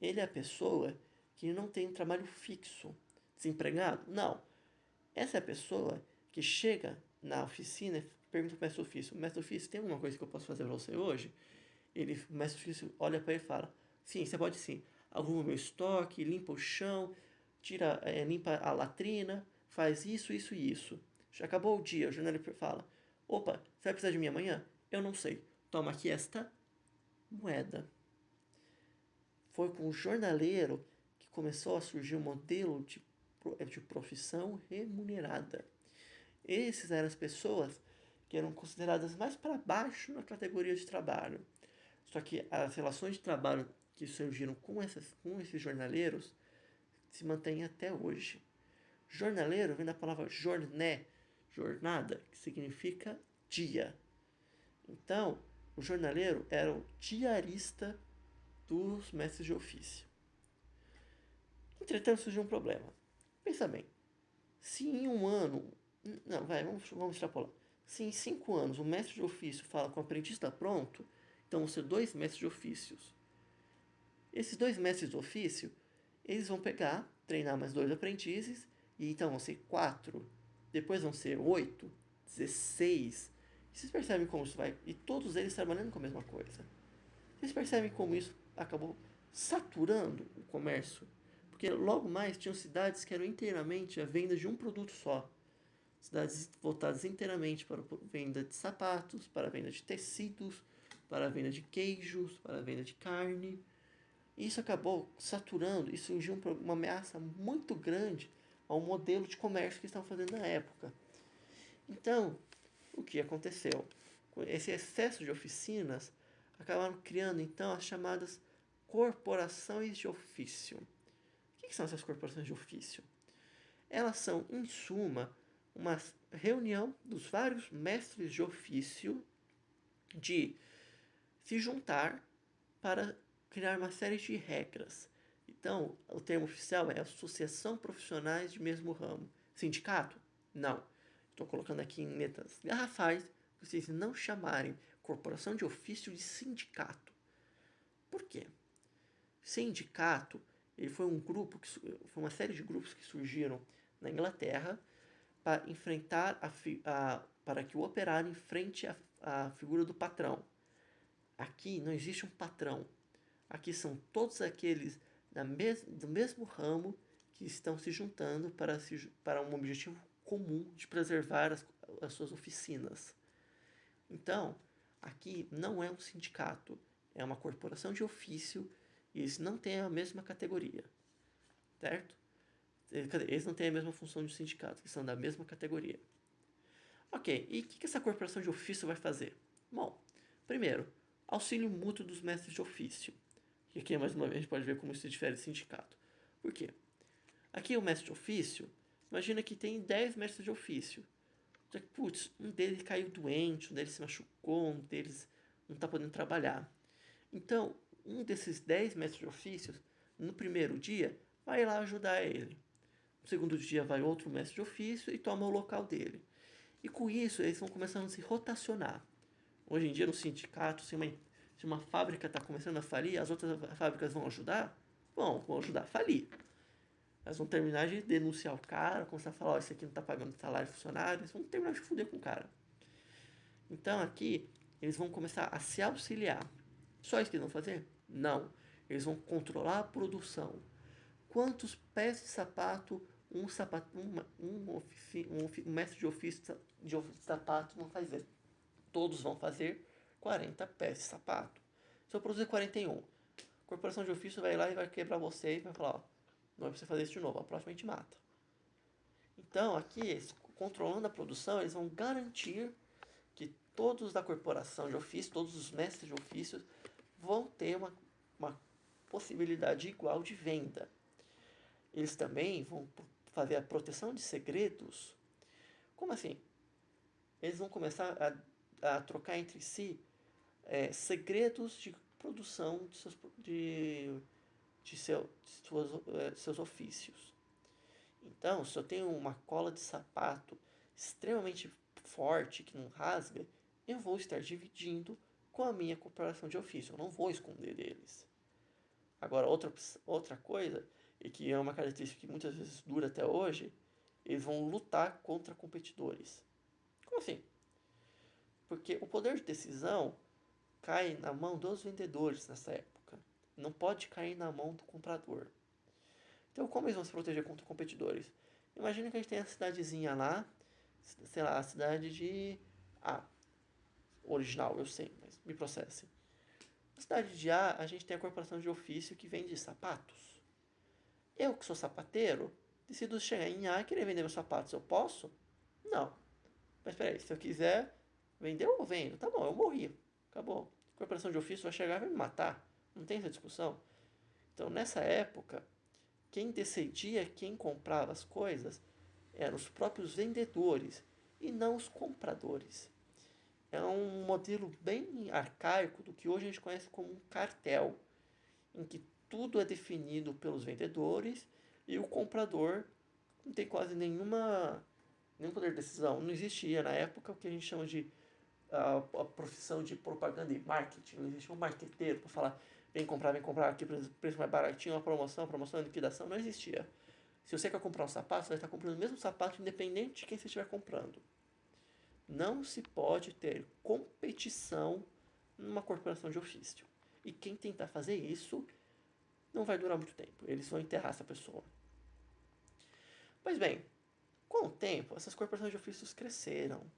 Ele é a pessoa que não tem um trabalho fixo. Desempregado? Não. Essa é a pessoa que chega na oficina e pergunta para o mestre do ofício: mestre do ofício, tem alguma coisa que eu posso fazer para você hoje? O mestre do ofício olha para ele e fala: sim, você pode sim. Arruma o meu estoque, limpa o chão, limpa a latrina, faz isso, isso e isso. Já acabou o dia, o jornaleiro fala: opa, você vai precisar de mim amanhã? Eu não sei. Toma aqui esta moeda. Foi com o jornaleiro que começou a surgir um modelo de profissão remunerada. Esses eram as pessoas que eram consideradas mais para baixo na categoria de trabalho. Só que as relações de trabalho que surgiram com esses jornaleiros se mantêm até hoje. Jornaleiro vem da palavra jorné, jornada, que significa dia. Então, o jornaleiro era o diarista dos mestres de ofício. Entretanto, surgiu um problema. Pensa bem, se em um ano... Não, vamos extrapolar. Se em 5 anos o mestre de ofício fala que o aprendiz está pronto, então vão ser 2 mestres de ofícios. Esses 2 mestres de ofício, eles vão pegar, treinar mais 2 aprendizes, e então vão ser 4. Depois vão ser 8, 16. E vocês percebem como isso vai? E todos eles trabalhando com a mesma coisa. Vocês percebem como isso acabou saturando o comércio? Porque logo mais tinham cidades que eram inteiramente a venda de um produto só. Cidades voltadas inteiramente para a venda de sapatos, para a venda de tecidos, para a venda de queijos, para a venda de carne. E isso acabou saturando e surgiu uma ameaça muito grande ao modelo de comércio que estavam fazendo na época. Então, o que aconteceu? Com esse excesso de oficinas, acabaram criando então as chamadas corporações de ofício. O que são essas corporações de ofício? Elas são, em suma, uma reunião dos vários mestres de ofício de se juntar para criar uma série de regras. Então, o termo oficial é associação profissionais de mesmo ramo. Sindicato? Não. Estou colocando aqui em letras garrafais para vocês não chamarem corporação de ofício de sindicato. Por quê? Sindicato, ele foi um grupo foi uma série de grupos que surgiram na Inglaterra para enfrentar para que o operário enfrente a figura do patrão. Aqui não existe um patrão. Aqui são todos aqueles do mesmo ramo que estão se juntando para um objetivo comum de preservar as suas oficinas. Então, aqui não é um sindicato, é uma corporação de ofício e eles não têm a mesma categoria, certo? Eles não têm a mesma função de sindicato, eles são da mesma categoria. Ok, e o que essa corporação de ofício vai fazer? Bom, primeiro, auxílio mútuo dos mestres de ofício. E aqui, mais uma vez, a gente pode ver como isso se difere do sindicato. Por quê? Aqui o mestre de ofício, imagina que tem 10 mestres de ofício. Só que, putz, um deles caiu doente, um deles se machucou, um deles não está podendo trabalhar. Então, um desses 10 mestres de ofícios, no primeiro dia, vai lá ajudar ele. No segundo dia vai outro mestre de ofício e toma o local dele. E com isso, eles vão começando a se rotacionar. Hoje em dia, no sindicato, se uma fábrica está começando a falir, as outras fábricas vão ajudar? Vão ajudar a falir. Elas vão terminar de denunciar o cara, começar a falar: ó, esse aqui não está pagando salário de funcionário, eles vão terminar de fuder com o cara. Então aqui, eles vão começar a se auxiliar. Só isso que eles vão fazer? Não. Eles vão controlar a produção. Quantos pés de sapato um mestre de ofício de sapato não faz isso. Todos vão fazer 40 pés de sapato. Se eu produzir 41, a corporação de ofício vai lá e vai quebrar você e vai falar, ó, não vai precisar fazer isso de novo, a próxima a gente mata. Então, aqui, controlando a produção, eles vão garantir que todos da corporação de ofício, todos os mestres de ofícios, vão ter uma possibilidade igual de venda. Eles também vão fazer a proteção de segredos. Como assim? Eles vão começar a trocar entre si segredos de produção de seus ofícios. Então, se eu tenho uma cola de sapato extremamente forte, que não rasga, eu vou estar dividindo com a minha corporação de ofício. Eu não vou esconder deles. Agora, outra coisa, e que é uma característica que muitas vezes dura até hoje, eles vão lutar contra competidores. Como assim? Porque o poder de decisão cai na mão dos vendedores nessa época. Não pode cair na mão do comprador. Então, como eles vão se proteger contra competidores? Imagina que a gente tem a cidadezinha lá, sei lá, a cidade de A. Original, eu sei, mas me processe. Na cidade de A, a gente tem a corporação de ofício que vende sapatos. Eu, que sou sapateiro, decido chegar em A e querer vender meus sapatos. Eu posso? Não. Mas peraí, se eu quiser vender, eu vendo. Tá bom, eu morri. Acabou. A corporação de ofício vai chegar e vai me matar. Não tem essa discussão. Então, nessa época, quem decidia quem comprava as coisas eram os próprios vendedores e não os compradores. É um modelo bem arcaico do que hoje a gente conhece como um cartel, em que tudo é definido pelos vendedores e o comprador não tem quase nenhum poder de decisão. Não existia na época o que a gente chama de a profissão de propaganda e marketing. Não existia um marqueteiro para falar vem comprar aqui preço mais baratinho, uma promoção, liquidação. Não existia. Se você quer comprar um sapato, você vai estar comprando o mesmo sapato independente de quem você estiver comprando. Não se pode ter competição numa corporação de ofício. E quem tentar fazer isso não vai durar muito tempo. Eles vão enterrar essa pessoa. Pois bem, com o tempo, essas corporações de ofícios cresceram.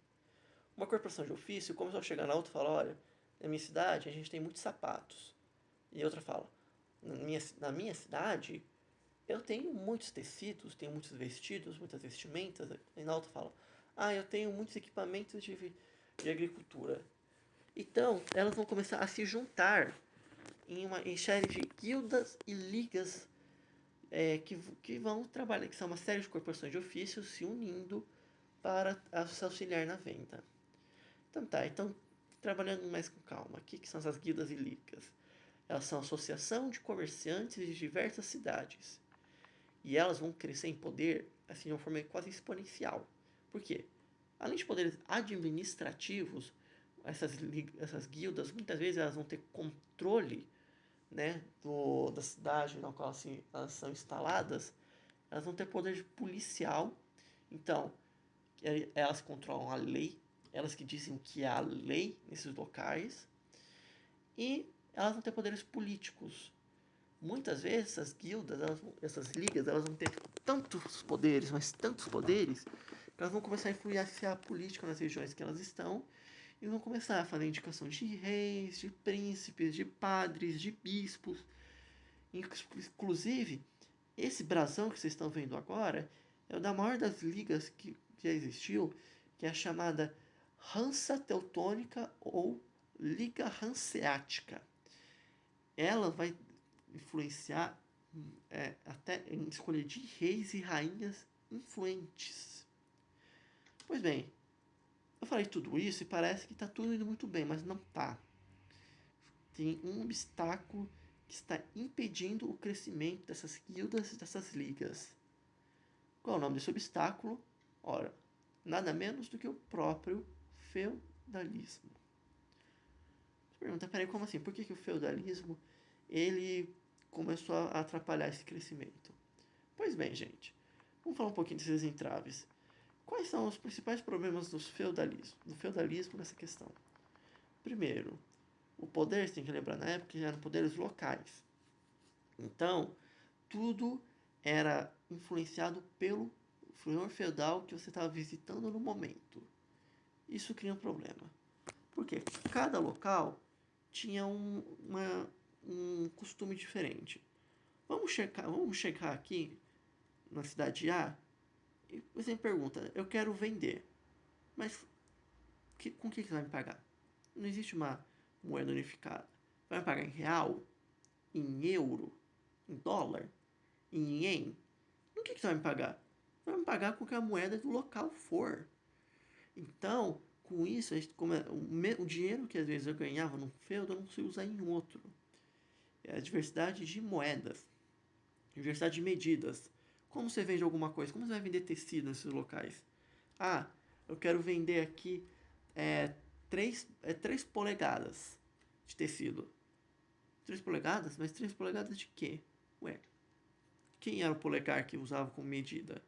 Uma corporação de ofício começou a chegar na outra e falar, olha, na minha cidade a gente tem muitos sapatos. E outra fala, na minha cidade eu tenho muitos tecidos, tenho muitos vestidos, muitas vestimentas. E na outra fala, eu tenho muitos equipamentos de agricultura. Então, elas vão começar a se juntar em série de guildas e ligas que vão trabalhar, que são uma série de corporações de ofícios se unindo para se auxiliar na venda. Então então trabalhando mais com calma, o que são essas guildas e ligas? Elas são a associação de comerciantes de diversas cidades. E elas vão crescer em poder assim, de uma forma quase exponencial. Por quê? Além de poderes administrativos, essas guildas, muitas vezes elas vão ter controle, né, da cidade na qual elas são instaladas. Elas vão ter poder policial. Então, elas controlam a lei, elas que dizem o que é a lei nesses locais. E elas vão ter poderes políticos. Muitas vezes essas guildas, essas ligas, elas vão ter tantos poderes, mas tantos poderes, que elas vão começar a influenciar a política nas regiões que elas estão e vão começar a fazer indicação de reis, de príncipes, de padres, de bispos. Inclusive, esse brasão que vocês estão vendo agora é o da maior das ligas que já existiu, que é a chamada Hansa Teutônica ou Liga Hanseática. Ela vai influenciar até em escolha de reis e rainhas influentes. Pois bem, eu falei tudo isso e parece que está tudo indo muito bem, mas não está. Tem um obstáculo que está impedindo o crescimento dessas guildas e dessas ligas. Qual é o nome desse obstáculo? Ora, nada menos do que o próprio feudalismo. Você pergunta, peraí, como assim? Por que o feudalismo ele começou a atrapalhar esse crescimento? Pois bem, gente, vamos falar um pouquinho desses entraves. Quais são os principais problemas do feudalismo nessa questão? Primeiro, o poder, você tem que lembrar, na época eram poderes locais. Então, tudo era influenciado pelo senhor feudal que você estava visitando no momento. Isso cria um problema. Porque cada local tinha um costume diferente. Vamos checar aqui na cidade A e você me pergunta, eu quero vender, mas com o que você vai me pagar? Não existe uma moeda unificada. Vai me pagar em real? Em euro? Em dólar? Em ien? No que você vai me pagar? Vai me pagar com que a moeda do local for. Então, com isso, o dinheiro que às vezes eu ganhava num feudo, eu não consigo usar em outro. É a diversidade de moedas, diversidade de medidas. Como você vende alguma coisa? Como você vai vender tecido nesses locais? Ah, eu quero vender aqui 3 polegadas de tecido. 3 polegadas? Mas 3 polegadas de quê? Ué, quem era o polegar que usava como medida?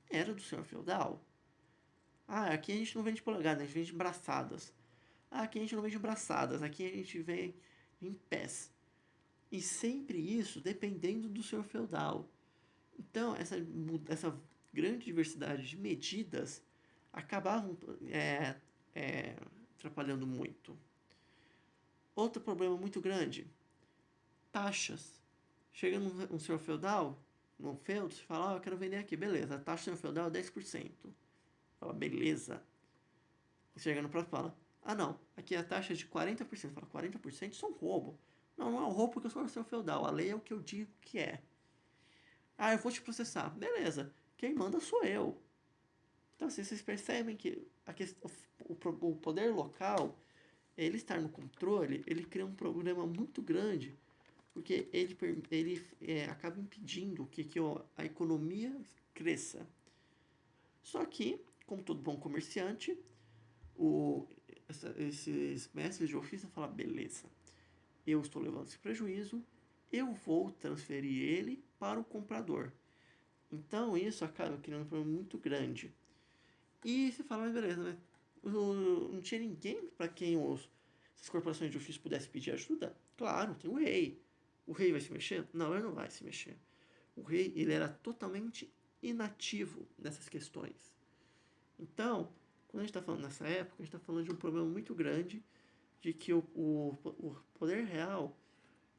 Era do senhor feudal. Ah, aqui a gente não vende polegadas, a gente vende braçadas. Ah, aqui a gente não vende braçadas, aqui a gente vende em pés. E sempre isso dependendo do senhor feudal. Então, essa grande diversidade de medidas acabavam atrapalhando muito. Outro problema muito grande, taxas. Chega um senhor feudal, num feudo, você fala, eu quero vender aqui, beleza, a taxa do senhor feudal é 10%. Fala, beleza. Chega no próximo e fala, não, aqui a taxa é de 40%. Fala, 40%? Isso é um roubo. Não, não é um roubo porque eu sou o senhor feudal, a lei é o que eu digo que é. Eu vou te processar. Beleza, quem manda sou eu. Então, assim, vocês percebem que o poder local, ele estar no controle, ele cria um problema muito grande, porque ele acaba impedindo que a economia cresça. Só que, como todo bom comerciante, esses mestres de ofício falam, beleza, eu estou levando esse prejuízo, eu vou transferir ele para o comprador. Então isso acaba criando um problema muito grande. E você fala, mas beleza, né? Não tinha ninguém para quem essas corporações de ofício pudessem pedir ajuda? Claro, tem o rei. O rei vai se mexer? Não, ele não vai se mexer. O rei, ele era totalmente inativo nessas questões. Então, quando a gente está falando nessa época, a gente está falando de um problema muito grande de que o poder real,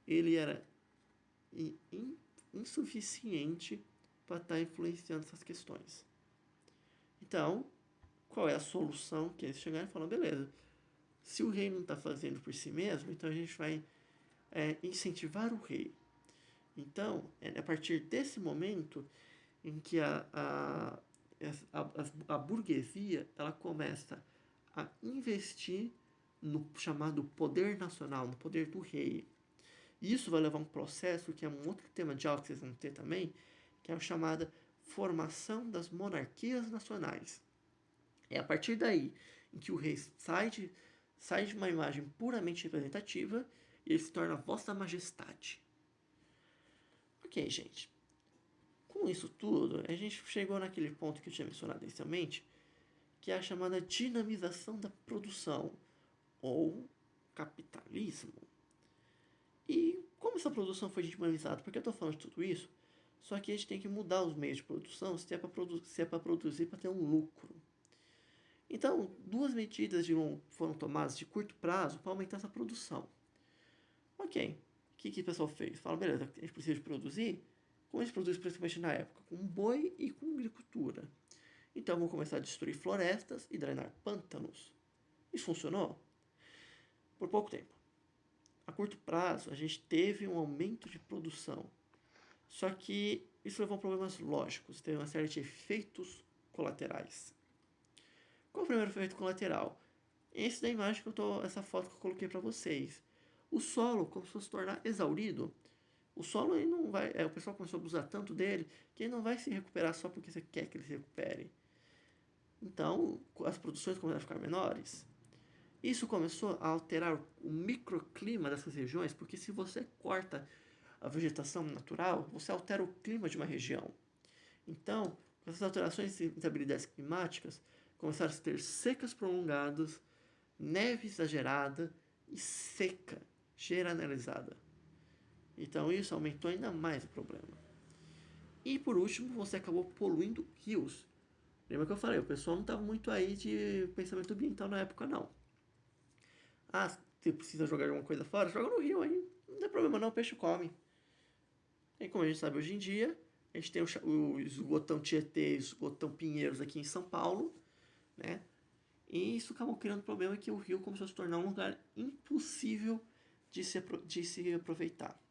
ele era insuficiente para estar influenciando essas questões. Então, qual é a solução que eles chegaram e falaram, beleza, se o rei não está fazendo por si mesmo, então a gente vai incentivar o rei. Então, é a partir desse momento em que a burguesia ela começa a investir no chamado poder nacional, no poder do rei. E isso vai levar a um processo que é um outro tema de aula que vocês vão ter também, que é a chamada formação das monarquias nacionais. É a partir daí em que o rei sai de uma imagem puramente representativa e ele se torna a vossa majestade. Ok, gente. Com isso tudo, a gente chegou naquele ponto que eu tinha mencionado inicialmente, que é a chamada dinamização da produção, ou capitalismo. E como essa produção foi dinamizada? Por que eu estou falando de tudo isso? Só que a gente tem que mudar os meios de produção se é para produzir para ter um lucro. Então, duas medidas foram tomadas de curto prazo para aumentar essa produção. Ok, o que o pessoal fez? Fala, beleza, a gente precisa de produzir. Como a gente produz principalmente na época? Com boi e com agricultura. Então, vamos começar a destruir florestas e drenar pântanos. Isso funcionou? Por pouco tempo. A curto prazo, a gente teve um aumento de produção. Só que isso levou a problemas lógicos, teve uma série de efeitos colaterais. Qual o primeiro efeito colateral? Esse da imagem essa foto que eu coloquei para vocês. O solo começou a se tornar exaurido. O solo aí não vai, o pessoal começou a abusar tanto dele que ele não vai se recuperar só porque você quer que ele se recupere. Então, as produções começaram a ficar menores. Isso começou a alterar o microclima dessas regiões, porque se você corta a vegetação natural, você altera o clima de uma região. Então, com essas alterações de instabilidades climáticas, começaram a ter secas prolongadas, neve exagerada e seca generalizada. Então, isso aumentou ainda mais o problema. E por último, você acabou poluindo rios. Lembra que eu falei, o pessoal não estava muito aí de pensamento ambiental na época, não. Ah, você precisa jogar alguma coisa fora? Joga no rio aí. Não tem problema não, o peixe come. E como a gente sabe hoje em dia, a gente tem o esgotão Tietê, o esgotão Pinheiros aqui em São Paulo, né? E isso acabou criando um problema que o rio começou a se tornar um lugar impossível de se aproveitar.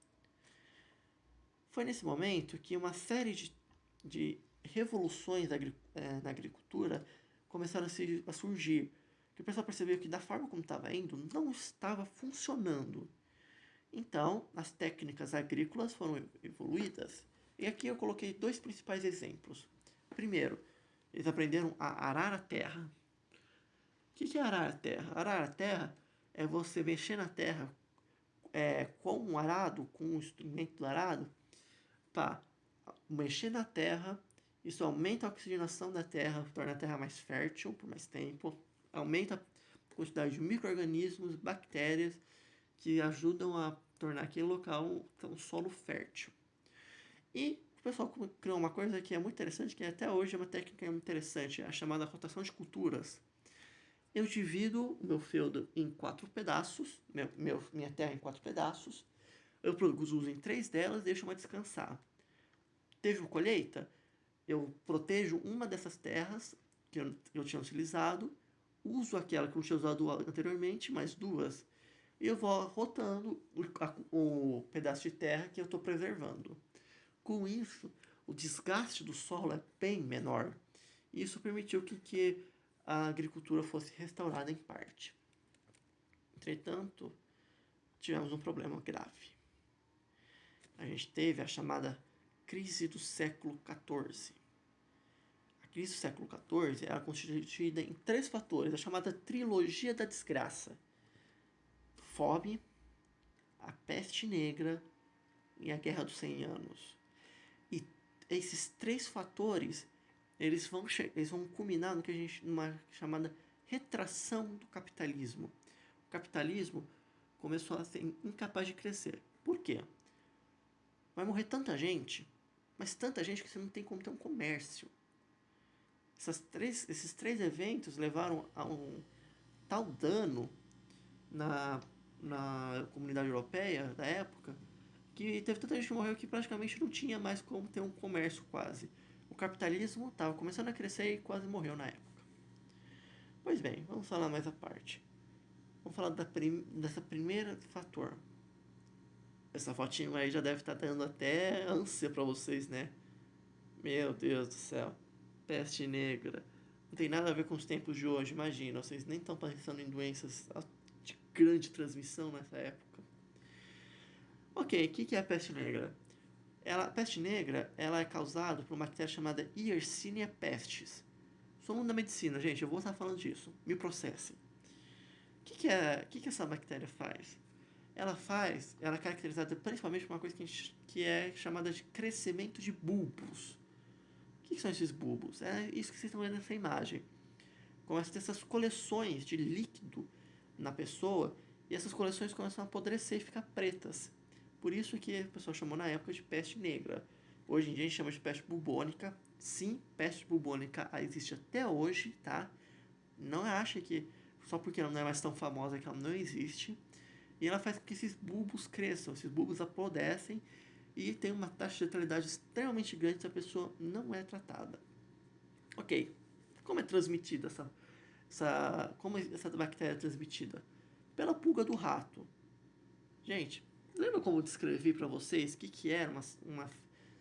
Foi nesse momento que uma série de revoluções na agricultura começaram a surgir. Que o pessoal percebeu que da forma como estava indo, não estava funcionando. Então, as técnicas agrícolas foram evoluídas. E aqui eu coloquei dois principais exemplos. Primeiro, eles aprenderam a arar a terra. O que é arar a terra? Arar a terra é você mexer na terra com um arado, com um instrumento do arado, para mexer na terra. Isso aumenta a oxigenação da terra, torna a terra mais fértil por mais tempo, aumenta a quantidade de micro-organismos, bactérias, que ajudam a tornar aquele local um solo fértil. E o pessoal criou uma coisa que é muito interessante, que até hoje é uma técnica muito interessante, a chamada rotação de culturas. Eu divido o meu feudo em 4 pedaços, minha terra em 4 pedaços, eu produzo em 3 delas e deixo uma descansar. Teve uma colheita, eu protejo uma dessas terras que eu tinha utilizado, uso aquela que eu tinha usado anteriormente, mais 2, e eu vou rotando o pedaço de terra que eu estou preservando. Com isso, o desgaste do solo é bem menor. Isso permitiu que a agricultura fosse restaurada em parte. Entretanto, tivemos um problema grave. A gente teve a chamada crise do século XIV. A crise do século XIV era constituída em 3 fatores, a chamada trilogia da desgraça: fome, a peste negra e a Guerra dos 100 Anos. E esses 3 fatores, eles vão culminar no que a gente numa chamada retração do capitalismo. O capitalismo começou a ser incapaz de crescer. Por quê? Vai morrer tanta gente, mas tanta gente que você não tem como ter um comércio. Esses 3 eventos levaram a um tal dano na comunidade europeia da época, que teve tanta gente que morreu que praticamente não tinha mais como ter um comércio quase. O capitalismo estava começando a crescer e quase morreu na época. Pois bem, vamos falar mais à parte. Vamos falar dessa primeira fator. Essa fotinho aí já deve estar dando até ânsia para vocês, né? Meu Deus do céu. Peste negra. Não tem nada a ver com os tempos de hoje, imagina. Vocês nem estão pensando em doenças de grande transmissão nessa época. Ok, o que é a peste negra? A peste negra ela é causada por uma bactéria chamada Yersinia pestis. Somos da medicina, gente, eu vou estar falando disso. Me processem. O que essa bactéria faz? Ela é caracterizada principalmente por uma coisa que é chamada de crescimento de bulbos. O que são esses bulbos? É isso que vocês estão vendo nessa imagem. Começa a ter essas coleções de líquido na pessoa e essas coleções começam a apodrecer e ficar pretas. Por isso que o pessoal chamou na época de peste negra. Hoje em dia a gente chama de peste bubônica. Sim, peste bubônica existe até hoje, tá? Não acha que só porque ela não é mais tão famosa que ela não existe. E ela faz com que esses bulbos cresçam, esses bulbos apodrecem e tem uma taxa de letalidade extremamente grande se a pessoa não é tratada. Ok, como é transmitida como essa bactéria é transmitida? Pela pulga do rato. Gente, lembra como eu descrevi para vocês o que era uma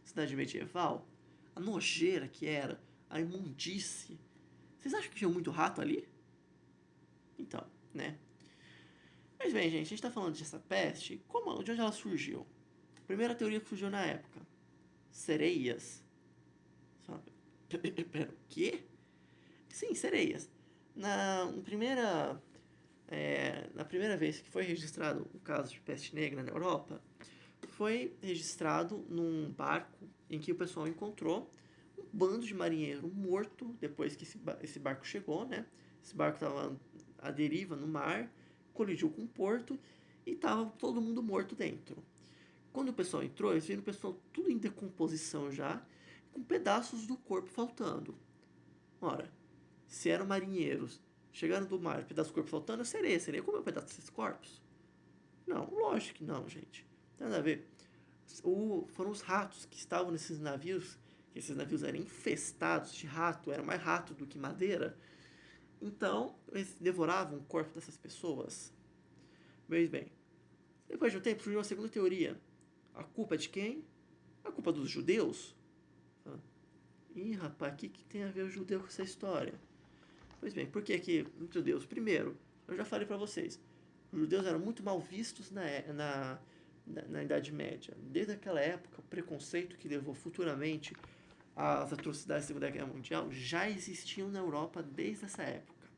cidade medieval? A nojeira que era, a imundície. Vocês acham que tinha muito rato ali? Então, né? Mas bem, gente, a gente está falando dessa peste, de onde ela surgiu? Primeira teoria que surgiu na época: sereias. Pera, o quê? Sim, sereias. Na primeira vez que foi registrado o caso de peste negra na Europa, foi registrado num barco em que o pessoal encontrou um bando de marinheiro morto depois que esse barco chegou, né? Esse barco estava à deriva no mar, colidiu com um porto e estava todo mundo morto dentro. Quando o pessoal entrou, eles viram o pessoal tudo em decomposição já com pedaços do corpo faltando. Ora, se eram marinheiros, chegaram do mar, pedaço do corpo faltando, a sereia comeu um pedaço desses corpos? Não, lógico que não, gente. Não tem nada a ver. Foram os ratos que estavam nesses navios, que esses navios eram infestados de rato, era mais rato do que madeira. Então, eles devoravam o corpo dessas pessoas. Pois bem, depois de um tempo surgiu a segunda teoria. A culpa é de quem? A culpa dos judeus? Ih, rapaz, o que tem a ver o judeu com essa história? Pois bem, por que os judeus? Primeiro, eu já falei para vocês, os judeus eram muito mal vistos na Idade Média. Desde aquela época, o preconceito que levou futuramente às atrocidades da Segunda Guerra Mundial já existiam na Europa desde essa época.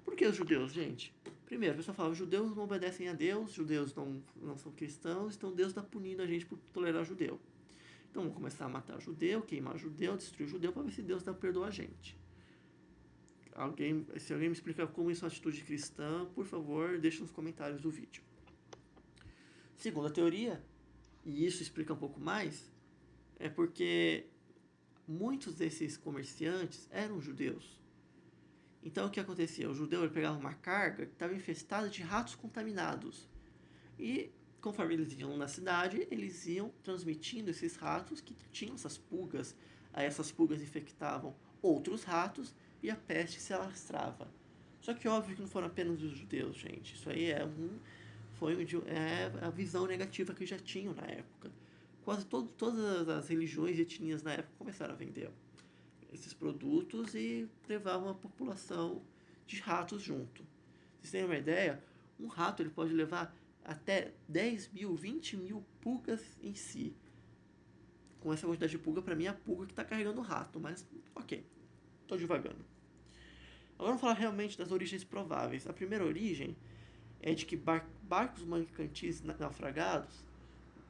Por que os judeus, gente? Primeiro, o pessoal falava, os judeus não obedecem a Deus, os judeus não são cristãos, então Deus está punindo a gente por tolerar judeu. Então vamos começar a matar judeu, queimar judeu, destruir judeu, para ver se Deus perdoa a gente. Se alguém me explicar como isso é uma atitude cristã, por favor, deixe nos comentários do vídeo. Segunda teoria, e isso explica um pouco mais, é porque muitos desses comerciantes eram judeus. Então o que acontecia? O judeu ele pegava uma carga que estava infestada de ratos contaminados. E conforme eles iam na cidade, eles iam transmitindo esses ratos que tinham essas pulgas. Aí essas pulgas infectavam outros ratos e a peste se alastrava. Só que óbvio que não foram apenas os judeus, gente. Isso aí é a visão negativa que já tinham na época. Quase todas as religiões e etnias na época começaram a vender esses produtos e levavam a população de ratos junto. Vocês têm uma ideia? Um rato ele pode levar até 10 mil, 20 mil pulgas em si. Com essa quantidade de pulga, para mim é a pulga que está carregando o rato, mas ok, estou divagando. Agora vamos falar realmente das origens prováveis. A primeira origem é de que barcos mercantis naufragados,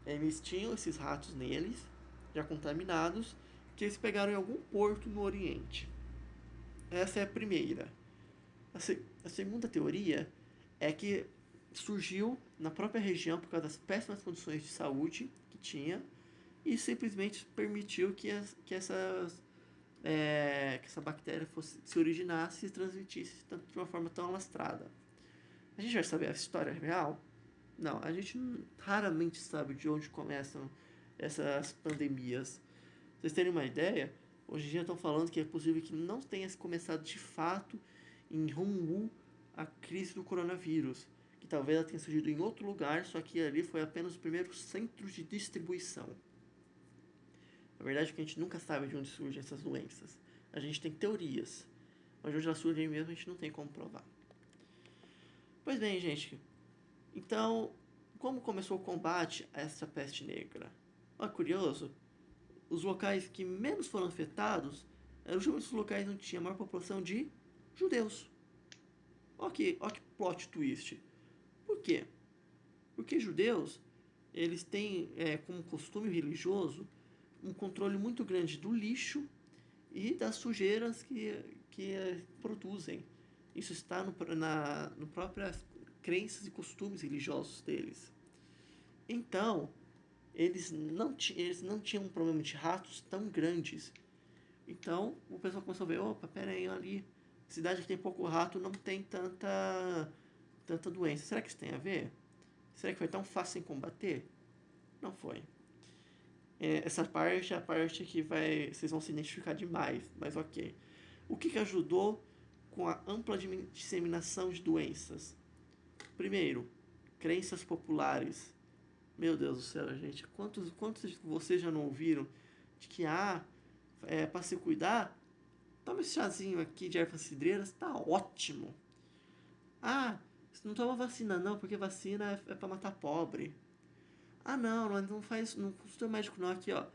eles tinham esses ratos neles, já contaminados, que eles pegaram em algum porto no Oriente. Essa é a primeira. A segunda teoria é que surgiu na própria região por causa das péssimas condições de saúde que tinha e simplesmente permitiu que essa bactéria se originasse e se transmitisse de uma forma tão alastrada. A gente vai saber a história real? Não, a gente raramente sabe de onde começam essas pandemias. Pra vocês terem uma ideia, hoje em dia estão falando que é possível que não tenha começado de fato em Hong a crise do coronavírus, que talvez ela tenha surgido em outro lugar, só que ali foi apenas o primeiro centro de distribuição. A verdade é que a gente nunca sabe de onde surgem essas doenças. A gente tem teorias, mas de onde elas surgem mesmo a gente não tem como provar. Pois bem, gente, então, como começou o combate a essa peste negra? Olha, curioso, os locais que menos foram afetados eram justamente os locais onde tinha a maior população de judeus. Olha que plot twist. Por quê? Porque judeus, eles têm como costume religioso um controle muito grande do lixo e das sujeiras que produzem. Isso está no próprias crenças e costumes religiosos deles. Então, eles não tinham um problema de ratos tão grandes. Então, o pessoal começou a ver, opa, pera aí, ali, cidade que tem pouco rato não tem tanta doença. Será que isso tem a ver? Será que foi tão fácil em combater? Não foi. Essa parte é a parte que vocês vão se identificar demais, mas ok. O que ajudou com a ampla disseminação de doenças? Primeiro, crenças populares. Meu Deus do céu, gente. Quantos de vocês já não ouviram de que, para se cuidar, toma esse chazinho aqui de ervas cidreiras, tá ótimo. Você não toma vacina não, porque vacina é para matar pobre. Não faz, não consulta médico não. Aqui, ó,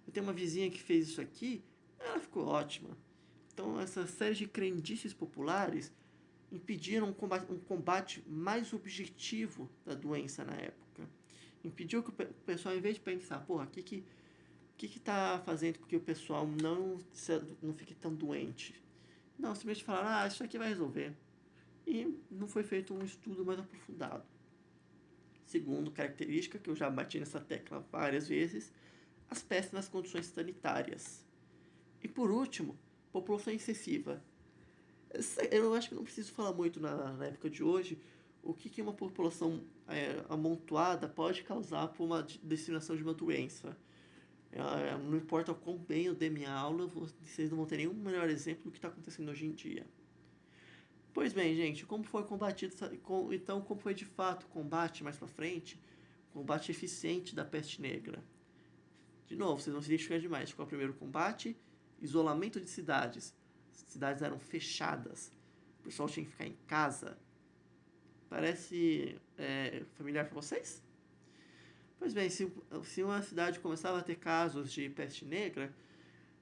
eu tenho uma vizinha que fez isso aqui, ela ficou ótima. Então, essa série de crendices populares impediram um combate mais objetivo da doença na época. Impediu que o pessoal, em vez de pensar, porra, o que tá fazendo com que o pessoal não fique tão doente? Não, simplesmente falaram, isso aqui vai resolver. E não foi feito um estudo mais aprofundado. Segundo característica, que eu já bati nessa tecla várias vezes, as péssimas condições sanitárias. E por último, população excessiva. Eu acho que não preciso falar muito na época de hoje o que uma população amontoada pode causar por uma disseminação de uma doença. Não importa o quão bem eu dê minha aula, vocês não vão ter nenhum melhor exemplo do que está acontecendo hoje em dia. Pois bem, gente, como foi combatido, então como foi de fato o combate mais pra frente, combate eficiente da peste negra? De novo, vocês vão se identificar demais. Qual é o primeiro combate? Isolamento de cidades. As cidades eram fechadas. O pessoal tinha que ficar em casa. Parece familiar para vocês? Pois bem, se uma cidade começava a ter casos de peste negra,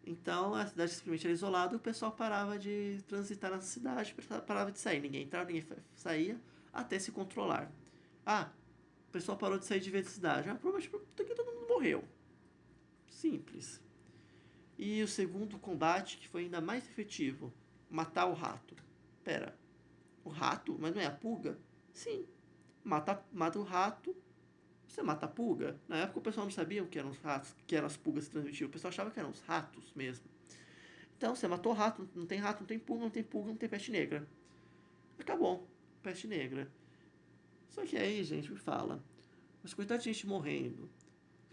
então a cidade simplesmente era isolada e o pessoal parava de transitar na cidade, parava de sair. Ninguém entrava, ninguém saía, até se controlar. Ah, o pessoal parou de sair de vez da cidade. Provavelmente porque todo mundo morreu. Simples. E o segundo combate, que foi ainda mais efetivo, matar o rato. Pera, o rato? Mas não é a pulga? Sim, mata o rato, você mata a pulga. Na época o pessoal não sabia o que eram os ratos, que eram as pulgas que transmitiam. O pessoal achava que eram os ratos mesmo. Então você matou o rato, não tem rato, não tem pulga, não tem pulga, não tem peste negra. Acabou, peste negra. Só que aí, gente, me fala, mas quantidade de gente morrendo,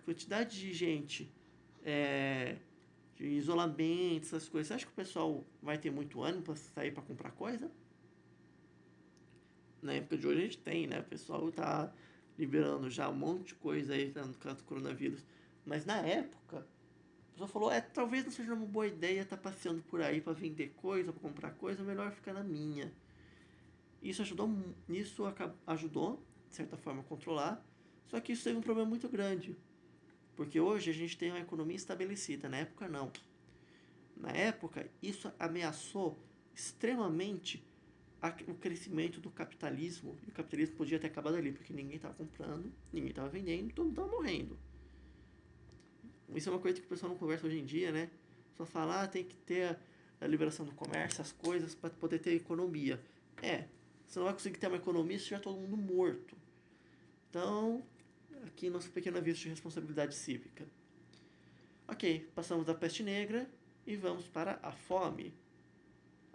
quantidade de gente de isolamento, essas coisas. Você acha que o pessoal vai ter muito ânimo para sair para comprar coisa? Na época de hoje a gente tem, né? O pessoal tá liberando já um monte de coisa aí no caso do coronavírus. Mas na época, a pessoa falou, talvez não seja uma boa ideia estar passeando por aí para vender coisa, para comprar coisa, melhor ficar na minha. Isso ajudou, de certa forma, a controlar. Só que isso teve um problema muito grande. Porque hoje a gente tem uma economia estabelecida, na época não. Na época, isso ameaçou extremamente o crescimento do capitalismo. E o capitalismo podia ter acabado ali, porque ninguém estava comprando, ninguém estava vendendo, todo mundo estava morrendo. Isso é uma coisa que o pessoal não conversa hoje em dia, né? Só fala, tem que ter a liberação do comércio, as coisas, para poder ter economia. Você não vai conseguir ter uma economia se tiver todo mundo morto. Então, aqui nosso pequeno aviso de responsabilidade cívica. Ok, passamos da peste negra e vamos para a fome.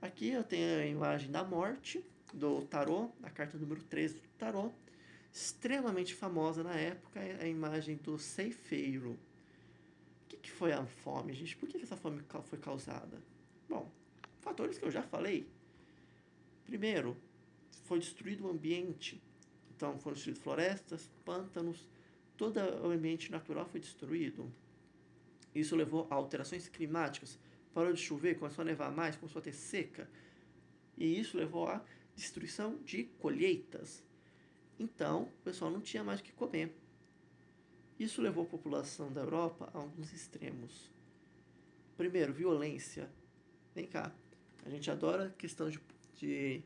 Aqui eu tenho a imagem da morte do tarô, a carta número 13 do tarô. Extremamente famosa na época, é a imagem do ceifeiro. O que foi a fome, gente? Por que essa fome foi causada? Bom, fatores que eu já falei. Primeiro, foi destruído o ambiente. Então foram destruídas florestas, pântanos, todo o ambiente natural foi destruído. Isso levou a alterações climáticas. Parou de chover, começou a nevar mais, começou a ter seca. E isso levou à destruição de colheitas. Então, o pessoal não tinha mais o que comer. Isso levou a população da Europa a alguns extremos. Primeiro, violência. Vem cá, a gente adora questão de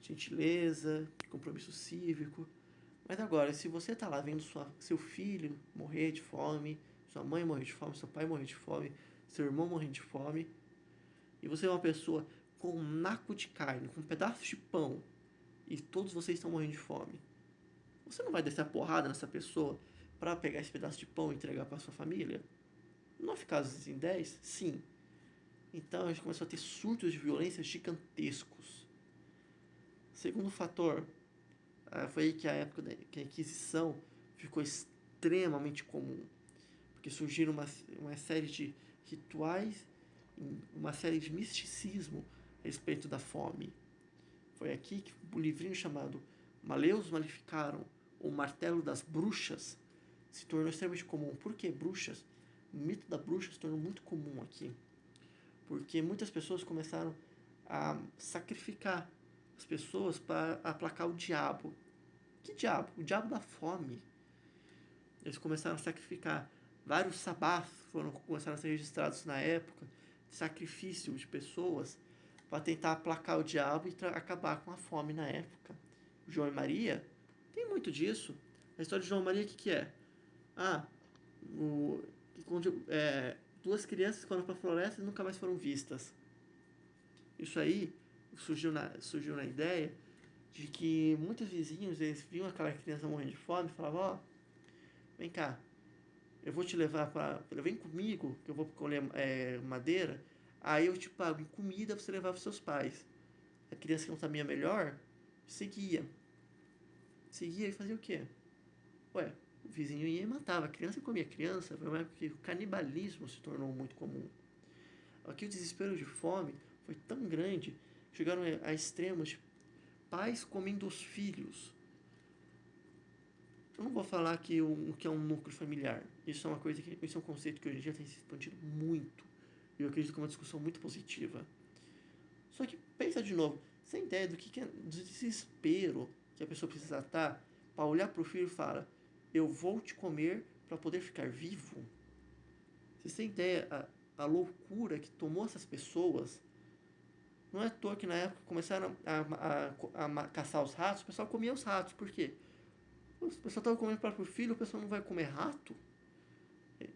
gentileza, de compromisso cívico. Mas agora, se você está lá vendo seu filho morrer de fome, sua mãe morrer de fome, seu pai morrer de fome, seu irmão morrer de fome, e você é uma pessoa com um naco de carne, com um pedaço de pão, e todos vocês estão morrendo de fome, você não vai descer a porrada nessa pessoa para pegar esse pedaço de pão e entregar para sua família? 9 casos em 10, sim. Então a gente começou a ter surtos de violência gigantescos. Segundo fator, foi aí que a época que a Inquisição ficou extremamente comum, porque surgiram uma série de rituais, uma série de misticismo a respeito da fome. Foi aqui que o livrinho chamado Maleus Maleficarum, ou Martelo das Bruxas, se tornou extremamente comum. Por que bruxas? O mito da bruxa se tornou muito comum aqui, porque muitas pessoas começaram a sacrificar as pessoas para aplacar o diabo. Que diabo? O diabo da fome. Eles começaram a sacrificar. Vários sabás começaram a ser registrados na época, de sacrifício de pessoas para tentar aplacar o diabo e acabar com a fome na época. João e Maria, tem muito disso. A história de João e Maria, o que é? Duas crianças foram para a floresta e nunca mais foram vistas. Isso aí surgiu na ideia de que muitos vizinhos, eles viam aquela criança morrendo de fome e falavam, vem cá, eu vou te levar para... Vem comigo, que eu vou colher madeira, aí eu te pago em comida pra você levar pros seus pais. A criança que não sabia melhor, seguia. Seguia e fazia o quê? Ué, o vizinho ia e matava. A criança comia a criança. Foi uma época que o canibalismo se tornou muito comum. Aqui o desespero de fome foi tão grande que chegaram a extremos de pais comendo os filhos. Eu não vou falar que o que é um núcleo familiar. Isso é uma coisa que, isso é um conceito que hoje em dia tem se expandido muito. E eu acredito que é uma discussão muito positiva. Só que pensa de novo, sem ideia do desespero que a pessoa precisa estar para olhar para o filho e falar: eu vou te comer para poder ficar vivo. Vocês têm ideia a loucura que tomou essas pessoas? Não é à toa que na época começaram a caçar os ratos, o pessoal comia os ratos. Por quê? O pessoal estava comendo o próprio filho, o pessoal não vai comer rato?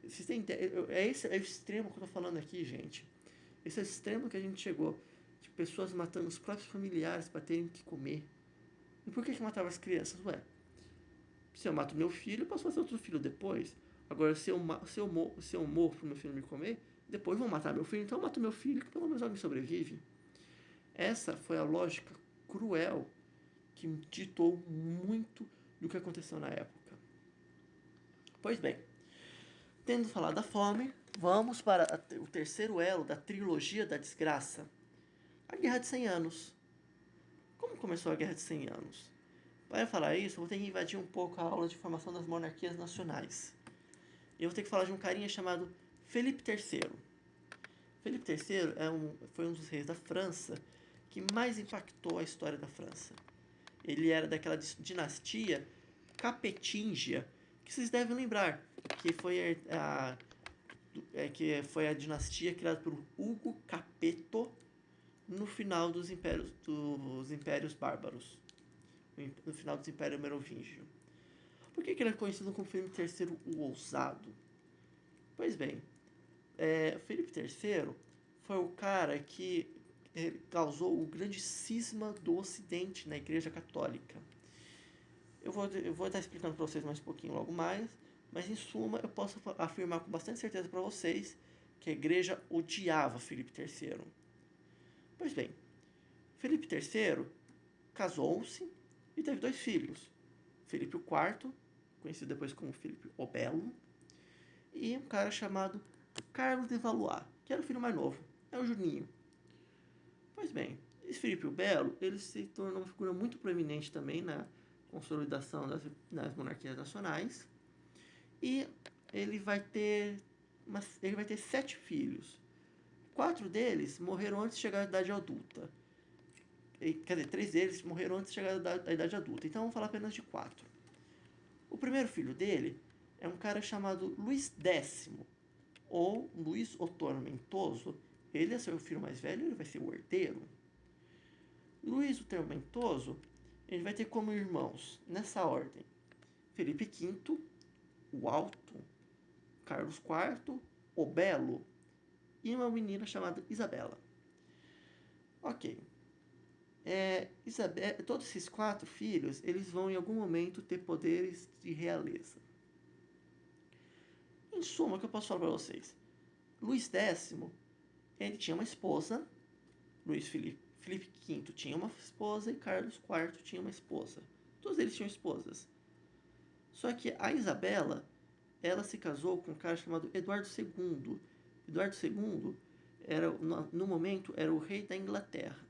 Vocês têm ideia? Esse é o extremo que eu estou falando aqui, gente. Esse é o extremo que a gente chegou. De pessoas matando os próprios familiares para terem que comer. E por que matava as crianças? Ué, se eu mato meu filho, eu posso fazer outro filho depois. Agora, se eu morro pro meu filho me comer, depois vão matar meu filho, então eu mato meu filho, que pelo menos alguém sobrevive. Essa foi a lógica cruel que ditou muito do que aconteceu na época. Pois bem, tendo falado da fome, vamos para o terceiro elo da trilogia da desgraça, a Guerra de 100 Anos. Como começou a Guerra de 100 Anos? Para falar isso, eu vou ter que invadir um pouco a aula de formação das monarquias nacionais. E eu vou ter que falar de um carinha chamado Felipe III. Felipe III foi um dos reis da França que mais impactou a história da França. Ele era daquela dinastia capetingia, que vocês devem lembrar, que foi a dinastia criada por Hugo Capeto no final dos impérios bárbaros, no final dos impérios merovingio. Por que ele é conhecido como Felipe III o Ousado? Pois bem, Felipe III foi o cara que causou o grande cisma do Ocidente na Igreja Católica. Eu vou estar explicando para vocês mais um pouquinho logo mais, mas em suma eu posso afirmar com bastante certeza para vocês que a Igreja odiava Felipe III. Pois bem, Felipe III casou-se e teve 2 filhos, Felipe IV, conhecido depois como Felipe o Belo, e um cara chamado Carlos de Valois, que era o filho mais novo, é o Juninho. Pois bem, esse Felipe o Belo, ele se tornou uma figura muito proeminente também na consolidação das monarquias nacionais, e ele vai ter 7 filhos. 4 deles morreram antes de chegar à idade adulta. Quer dizer, 3 deles morreram antes de chegar à idade adulta. Então vamos falar apenas de 4. O primeiro filho dele é um cara chamado Luís X, ou Luís o Tormentoso. Ele é seu filho mais velho, ele vai ser o herdeiro. Luís o Tormentoso, ele vai ter como irmãos, nessa ordem, Felipe V, o Alto, Carlos IV, o Belo e uma menina chamada Isabela. Ok. Todos esses 4 filhos, eles vão em algum momento ter poderes de realeza. Em suma, o que eu posso falar para vocês? Luís X, ele tinha uma esposa, Felipe V tinha uma esposa e Carlos IV tinha uma esposa. Todos eles tinham esposas. Só que a Isabela, ela se casou com um cara chamado Eduardo II. Eduardo II, no momento, era o rei da Inglaterra.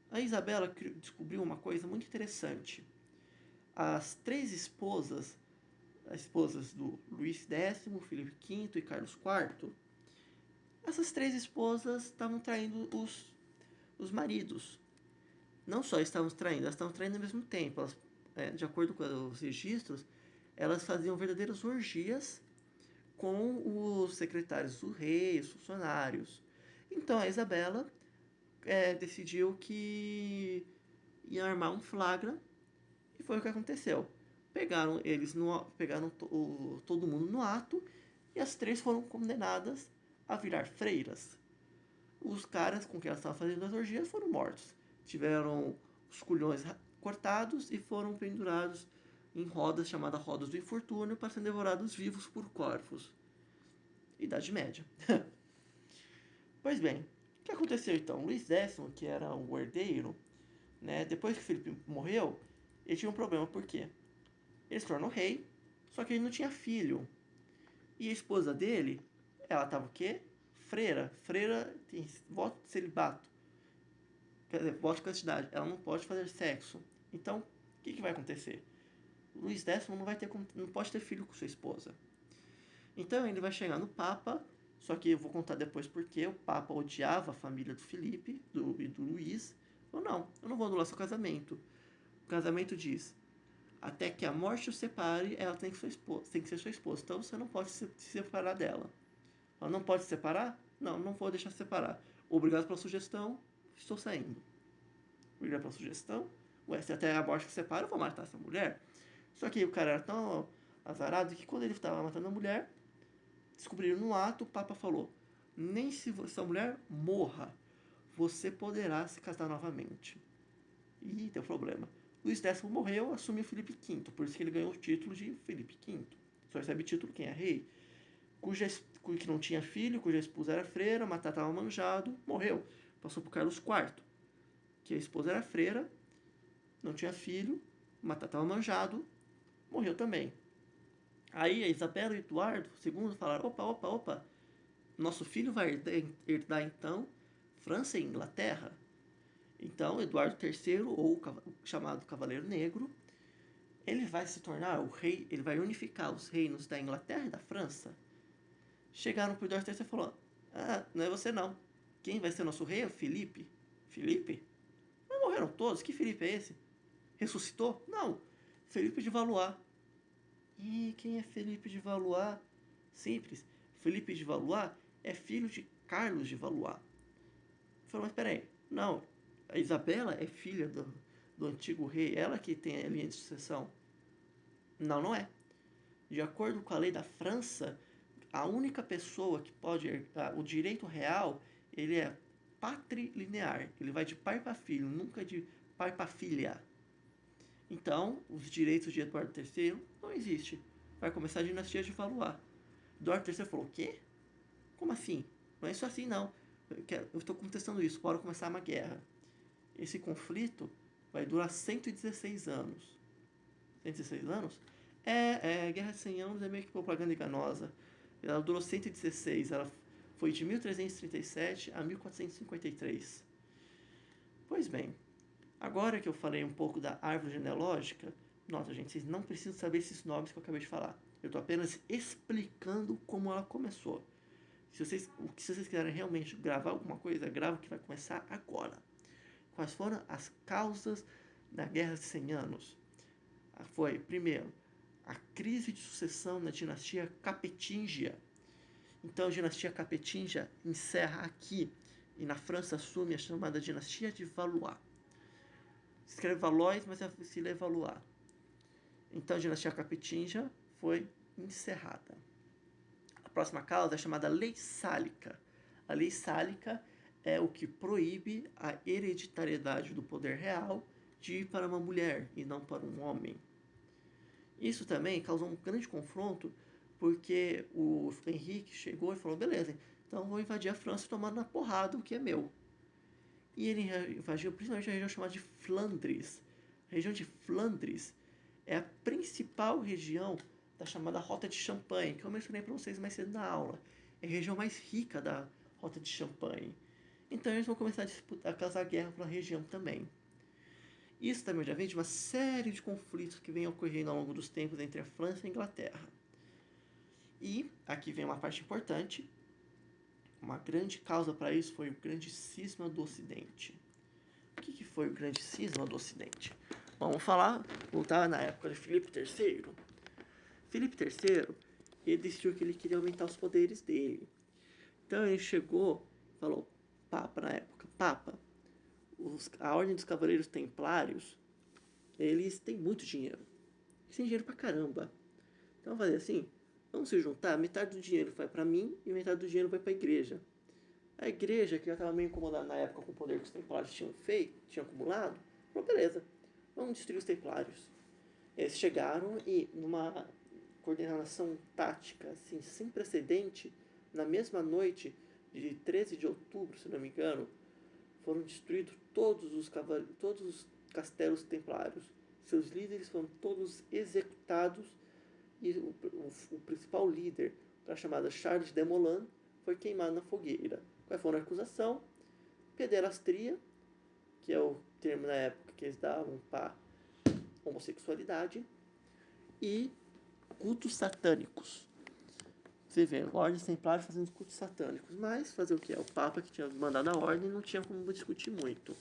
A Isabela descobriu uma coisa muito interessante. As 3 esposas, as esposas do Luís X, Felipe V e Carlos IV, essas 3 esposas estavam traindo os maridos. Não só estavam traindo, elas estavam traindo ao mesmo tempo. Elas, de acordo com os registros, elas faziam verdadeiras orgias com os secretários do rei, os funcionários. Então a Isabela decidiu que ia armar um flagra, e foi o que aconteceu. Pegaram todo mundo no ato, e as 3 foram condenadas a virar freiras. Os caras com quem elas estavam fazendo as orgias foram mortos. Tiveram os culhões cortados e foram pendurados em rodas chamadas rodas do infortúnio para serem devorados vivos por corvos. Idade Média. Pois bem, o que aconteceu então? Luís X, que era o herdeiro, né, depois que Felipe morreu, ele tinha um problema, por quê? Ele se tornou rei, só que ele não tinha filho. E a esposa dele, ela estava o quê? Freira. Freira tem voto de celibato. Quer dizer, voto de castidade. Ela não pode fazer sexo. Então, o que vai acontecer? Luís X não pode ter filho com sua esposa. Então ele vai chegar no Papa, só que eu vou contar depois porque o Papa odiava a família do Felipe e do Luís. Falou, não, eu não vou anular seu casamento. O casamento diz, até que a morte o separe, ela tem que ser sua esposa. Então você não pode se separar dela. Ela não pode se separar? Não, não vou deixar se separar. Obrigado pela sugestão, estou saindo. Obrigado pela sugestão. Ué, se até a morte que separa, eu vou matar essa mulher. Só que o cara era tão azarado que quando ele estava matando a mulher, descobriram no ato, o Papa falou, nem se essa mulher morra, você poderá se casar novamente. E tem um problema. Luís X morreu, assumiu Felipe V, por isso que ele ganhou o título de Felipe V. Só recebe título quem é rei. Que não tinha filho, cuja esposa era freira, mas estava manjado, morreu. Passou por Carlos IV, que a esposa era freira, não tinha filho, mas estava manjado, morreu também. Aí a Isabela e o Eduardo II falaram, opa, nosso filho vai herdar então França e Inglaterra. Então Eduardo III, ou o chamado Cavaleiro Negro, ele vai se tornar o rei, ele vai unificar os reinos da Inglaterra e da França. Chegaram para o Eduardo III e falou, não é você não. Quem vai ser nosso rei é o Felipe. Felipe? Mas morreram todos, que Felipe é esse? Ressuscitou? Não, Felipe de Valois. E quem é Felipe de Valois? Simples. Felipe de Valois é filho de Carlos de Valois. Falou, mas peraí, não, a Isabela é filha do antigo rei, ela que tem a linha de sucessão. Não, não é. De acordo com a lei da França, a única pessoa que pode herdar o direito real, ele é patrilinear. Ele vai de pai para filho, nunca de pai para filha. Então, os direitos de Eduardo III não existem. Vai começar a dinastia de Valois. Eduardo III falou, o quê? Como assim? Não é isso assim, não. Eu estou contestando isso, bora começar uma guerra. Esse conflito vai durar 116 anos. 116 anos? Guerra de 100 anos é meio que propaganda enganosa. Ela durou 116, ela foi de 1337 a 1453. Pois bem, agora que eu falei um pouco da árvore genealógica, nota, gente, vocês não precisam saber esses nomes que eu acabei de falar. Eu estou apenas explicando como ela começou. Se vocês quiserem realmente gravar alguma coisa, grava que vai começar agora. Quais foram as causas da Guerra de 100 Anos? Foi, primeiro, a crise de sucessão na dinastia Capetingia. Então, a dinastia Capetingia encerra aqui, e na França assume a chamada dinastia de Valois. Se escreve Valois, mas se lê Valois. Então, a dinastia Capetingia foi encerrada. A próxima causa é chamada Lei Sálica. A Lei Sálica é o que proíbe a hereditariedade do poder real de ir para uma mulher e não para um homem. Isso também causou um grande confronto, porque o Henrique chegou e falou, beleza, então vou invadir a França tomando na porrada o que é meu. E ele invadiu principalmente a região chamada de Flandres. A região de Flandres é a principal região da chamada Rota de Champagne, que eu mencionei para vocês mais cedo na aula. É a região mais rica da Rota de Champagne. Então eles vão começar a causar guerra pela região também. Isso também já vem de uma série de conflitos que vem ocorrendo ao longo dos tempos entre a França e a Inglaterra. E aqui vem uma parte importante. Uma grande causa para isso foi o Grande Cisma do Ocidente. O que foi o Grande Cisma do Ocidente? Vamos voltar na época de Filipe III. Filipe III, ele decidiu que ele queria aumentar os poderes dele. Então ele chegou, falou, Papa na época, Papa, a Ordem dos Cavaleiros Templários, eles têm muito dinheiro. Eles têm dinheiro pra caramba. Então vamos fazer assim, vamos se juntar, metade do dinheiro vai para mim e metade do dinheiro vai para a igreja. A igreja, que já estava meio incomodada na época com o poder que os templários tinham acumulado, falou, beleza, vamos destruir os templários. Eles chegaram e, numa coordenação tática assim, sem precedente, na mesma noite de 13 de outubro, se não me engano, foram destruídos todos os castelos templários. Seus líderes foram todos executados e o principal líder, a chamada Charles de Molin, foi queimado na fogueira. Qual foi a acusação? Pederastria, que é o termo na época que eles davam para homossexualidade, e cultos satânicos. Você vê, ordens templários fazendo cultos satânicos, mas fazer o que? É o Papa que tinha mandado a ordem, não tinha como discutir muito.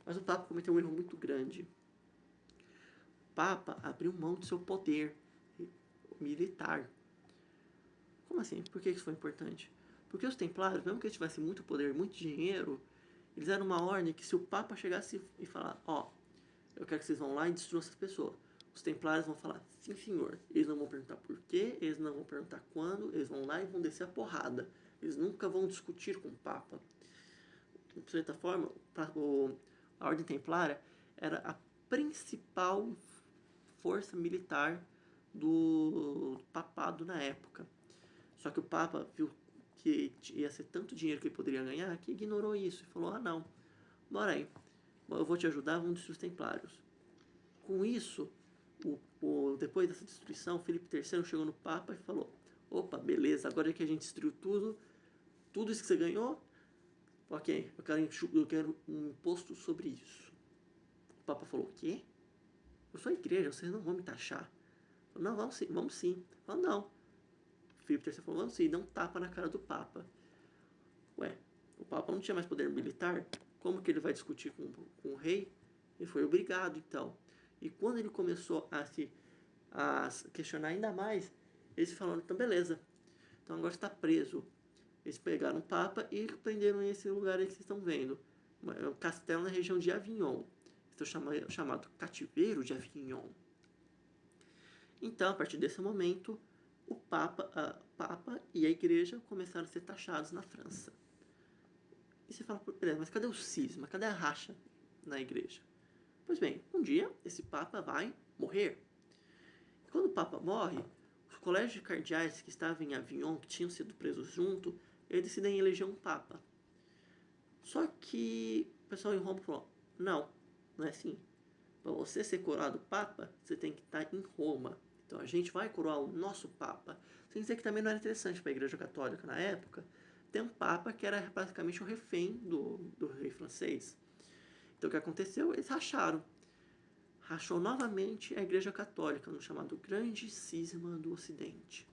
Mas o Papa cometeu um erro muito grande. O Papa abriu mão do seu poder militar. Como assim? Por que isso foi importante? Porque os templários, mesmo que eles tivessem muito poder, muito dinheiro, eles eram uma ordem que se o Papa chegasse e falar, ó, eu quero que vocês vão lá e destruam essas pessoas, os templários vão falar, sim senhor. Eles não vão perguntar por quê, eles não vão perguntar quando, eles vão lá e vão descer a porrada. Eles nunca vão discutir com o Papa. De certa forma, a Ordem Templária era a principal força militar do papado na época. Só que o Papa viu que ia ser tanto dinheiro que ele poderia ganhar que ignorou isso e falou, ah não, bora aí, eu vou te ajudar, vamos destruir os templários. Com isso, depois dessa destruição, Filipe III chegou no Papa e falou, opa, beleza, agora que a gente destruiu tudo isso que você ganhou, ok, eu quero um imposto sobre isso. O Papa falou, o quê? Eu sou a igreja, vocês não vão me taxar. Falei, não, vamos sim, vamos sim. Falei, não. Filipe III falou, vamos sim, dá um tapa na cara do Papa. Ué, o Papa não tinha mais poder militar, como que ele vai discutir com o rei? Ele foi obrigado, então. E quando ele começou a questionar ainda mais, eles falaram, então beleza, então agora está preso. Eles pegaram o Papa e prenderam nesse lugar aí que vocês estão vendo, um castelo na região de Avignon. Estou chamado Cativeiro de Avignon. Então, a partir desse momento, o Papa e a Igreja começaram a ser taxados na França. E você fala, mas cadê o cisma? Cadê a racha na Igreja? Pois bem, um dia esse Papa vai morrer. E quando o Papa morre, os colégios de cardeais que estavam em Avignon, que tinham sido presos junto, eles decidem eleger um Papa. Só que o pessoal em Roma falou, não é assim. Para você ser coroado Papa, você tem que estar em Roma. Então a gente vai coroar o nosso Papa. Sem dizer que também não era interessante para a Igreja Católica na época ter um Papa que era basicamente o refém do rei francês. Então o que aconteceu? Eles racharam. Rachou novamente a Igreja Católica, no chamado Grande Cisma do Ocidente.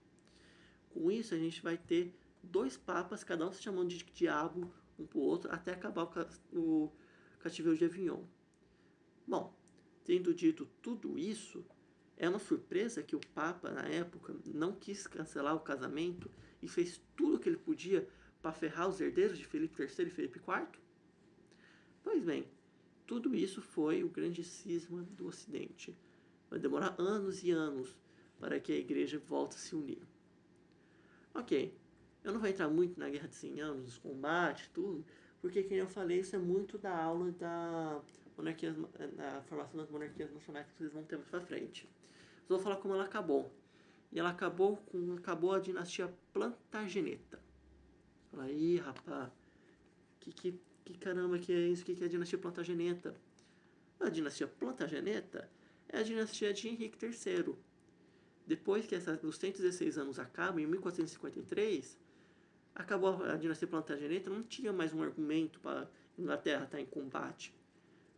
Com isso a gente vai ter dois papas, cada um se chamando de diabo um para o outro, até acabar o cativeiro de Avignon. Bom, tendo dito tudo isso, é uma surpresa que o Papa, na época, não quis cancelar o casamento e fez tudo o que ele podia para ferrar os herdeiros de Filipe III e Filipe IV? Pois bem, tudo isso foi o grande cisma do Ocidente. Vai demorar anos e anos para que a igreja volte a se unir. Ok, eu não vou entrar muito na Guerra de 100 Anos, os combates, tudo, porque, como eu falei, isso é muito da aula da formação das monarquias nacionais que vocês vão ter mais pra frente. Eu vou falar como ela acabou. E ela acabou a dinastia Plantageneta. Fala aí, rapaz, que caramba que é isso? Que é a dinastia Plantageneta? A dinastia Plantageneta é a dinastia de Henrique III. Depois que os 116 anos acabam, em 1453, acabou a dinastia Plantageneta, não tinha mais um argumento para a Inglaterra estar em combate.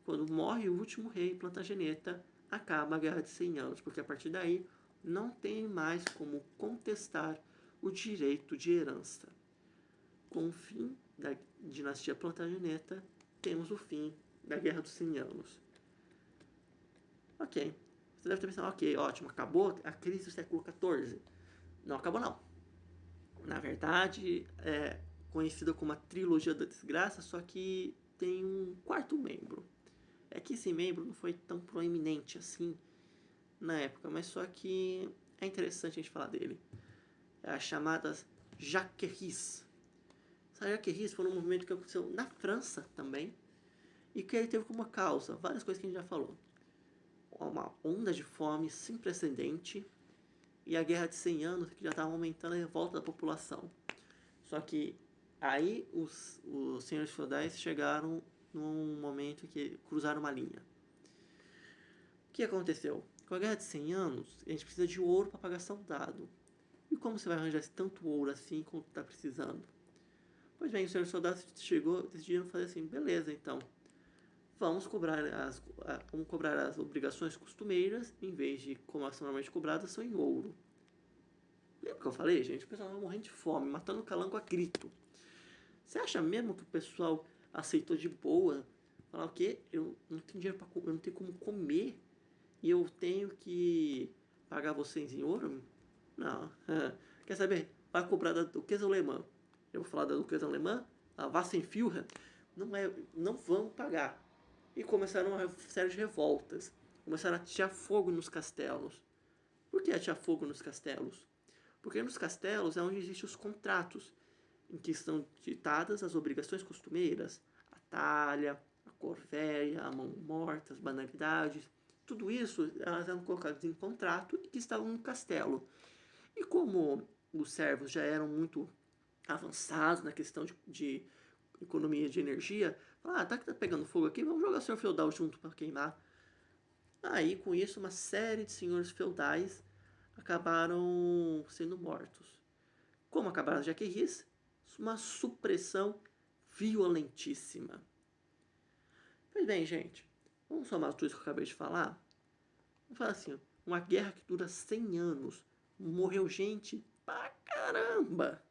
Quando morre o último rei Plantageneta, acaba a Guerra de 100 Anos, porque a partir daí não tem mais como contestar o direito de herança. Com o fim da dinastia Plantageneta, temos o fim da Guerra dos 100 Anos. Ok, você deve estar pensando, ok, ótimo, acabou a crise do século XIV. Não acabou não. Na verdade, é conhecida como a trilogia da desgraça, só que tem um quarto membro. É que esse membro não foi tão proeminente assim na época, mas só que é interessante a gente falar dele. É as chamadas Jacqueries. Essas Jacqueries foram um movimento que aconteceu na França também, e que ele teve como causa várias coisas que a gente já falou. uma onda de fome sem precedente e a Guerra de 100 Anos, que já estava aumentando a revolta da população. Só que aí os senhores feudais chegaram num momento que cruzaram uma linha. O que aconteceu? Com a Guerra de 100 Anos, a gente precisa de ouro para pagar soldado. E como você vai arranjar tanto ouro assim quanto está precisando? Pois bem, os senhores soldados decidiram fazer assim, beleza, então, vamos cobrar as obrigações costumeiras, em vez de como elas são normalmente cobradas, são em ouro. Lembra que eu falei, gente? O pessoal estava morrendo de fome, matando o calango a grito. Você acha mesmo que o pessoal aceitou de boa? Falar o quê? Eu não tenho dinheiro para comer, eu não tenho como comer e eu tenho que pagar vocês em ouro? Não. Quer saber? Vai cobrar da duquesa alemã. Eu vou falar da duquesa alemã, a Wassenführer, não vão pagar. E começaram uma série de revoltas. Começaram a atear fogo nos castelos. Por que atear fogo nos castelos? Porque nos castelos é onde existem os contratos, em que estão ditadas as obrigações costumeiras, a talha, a corvéia, a mão morta, as banalidades. Tudo isso elas eram colocadas em contrato e que estavam no castelo. E como os servos já eram muito avançados na questão de economia de energia, falaram, tá que tá pegando fogo aqui, vamos jogar o senhor feudal junto para queimar. Aí, com isso, uma série de senhores feudais acabaram sendo mortos. Como acabaram as jaquerris, uma supressão violentíssima. Pois bem, gente, vamos somar tudo isso que eu acabei de falar? Vamos falar assim, uma guerra que dura 100 anos, morreu gente pra caramba.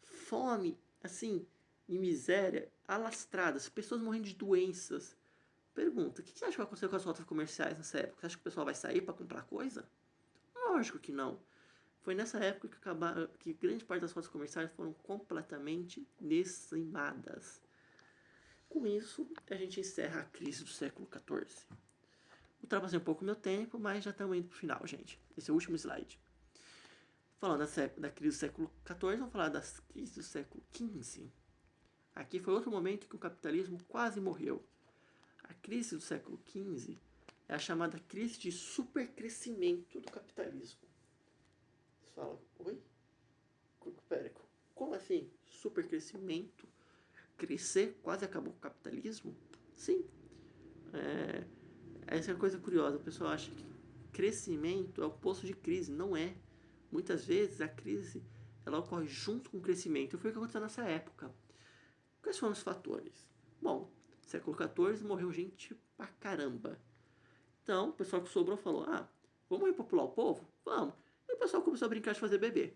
Fome, assim, e miséria alastradas, pessoas morrendo de doenças. Pergunta, o que você acha que vai acontecer com as rotas comerciais nessa época? Você acha que o pessoal vai sair para comprar coisa? Lógico que não. Foi nessa época que grande parte das rotas comerciais foram completamente dizimadas. Com isso, a gente encerra a crise do século XIV. Ultrapassei um pouco o meu tempo, mas já estamos indo para o final, gente. Esse é o último slide. Falando da crise do século XIV, vamos falar das crises do século XV. Aqui foi outro momento que o capitalismo quase morreu. A crise do século XV é a chamada crise de supercrescimento do capitalismo. Você fala, oi? Pera, como assim? Supercrescimento? Crescer quase acabou com o capitalismo? Sim. Essa é uma coisa curiosa. O pessoal acha que crescimento é o oposto de crise. Não é. Muitas vezes a crise ela ocorre junto com o crescimento. E foi o que aconteceu nessa época. Quais foram os fatores? Bom, no século XIV morreu gente pra caramba. Então, o pessoal que sobrou falou, vamos repopular o povo? Vamos. E o pessoal começou a brincar de fazer bebê.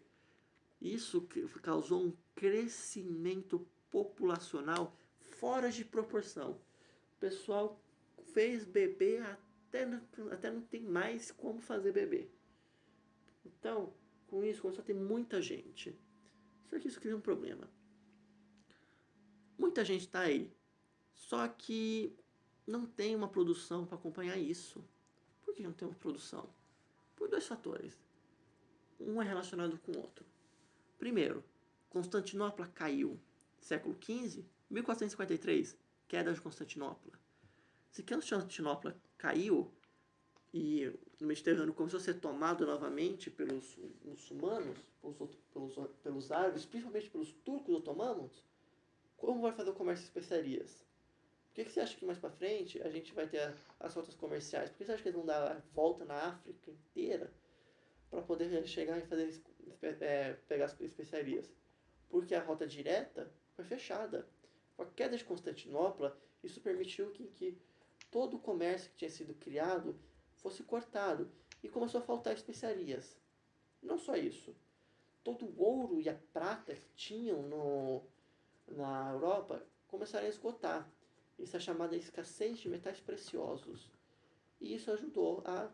Isso causou um crescimento populacional fora de proporção. O pessoal fez bebê até não tem mais como fazer bebê. Então, com isso, começou a ter muita gente. Só que isso cria um problema. Muita gente está aí, só que não tem uma produção para acompanhar isso. Por que não tem uma produção? Por dois fatores. Um é relacionado com o outro. Primeiro, Constantinopla caiu. Século XV, 1453, queda de Constantinopla. Se Constantinopla caiu e o Mediterrâneo começou a ser tomado novamente pelos muçulmanos, pelos árabes, principalmente pelos turcos otomanos, como vai fazer o comércio de especiarias? Por que você acha que mais para frente a gente vai ter as rotas comerciais? Por que você acha que eles vão dar a volta na África inteira para poder chegar e pegar as especiarias? Porque a rota direta foi fechada. Com a queda de Constantinopla, isso permitiu que todo o comércio que tinha sido criado fosse cortado e começou a faltar especiarias. Não só isso, todo o ouro e a prata que tinham na Europa começaram a esgotar. Isso é chamada escassez de metais preciosos. E isso ajudou a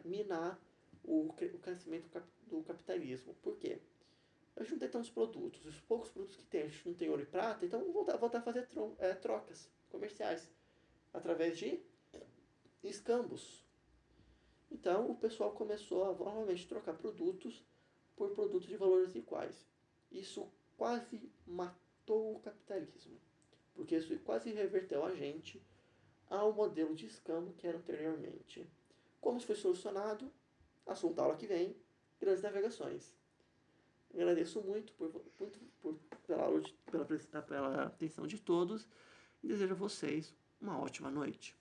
minar o crescimento do capitalismo. Por quê? A gente não tem tantos produtos. Os poucos produtos que tem, a gente não tem ouro e prata, então vamos voltar a fazer trocas comerciais através de escambos. Então o pessoal começou a novamente trocar produtos por produtos de valores iguais. Isso quase matou o capitalismo, porque isso quase reverteu a gente ao modelo de escambo que era anteriormente. Como isso foi solucionado? Assunto aula que vem, grandes navegações. Agradeço muito pela atenção de todos e desejo a vocês uma ótima noite.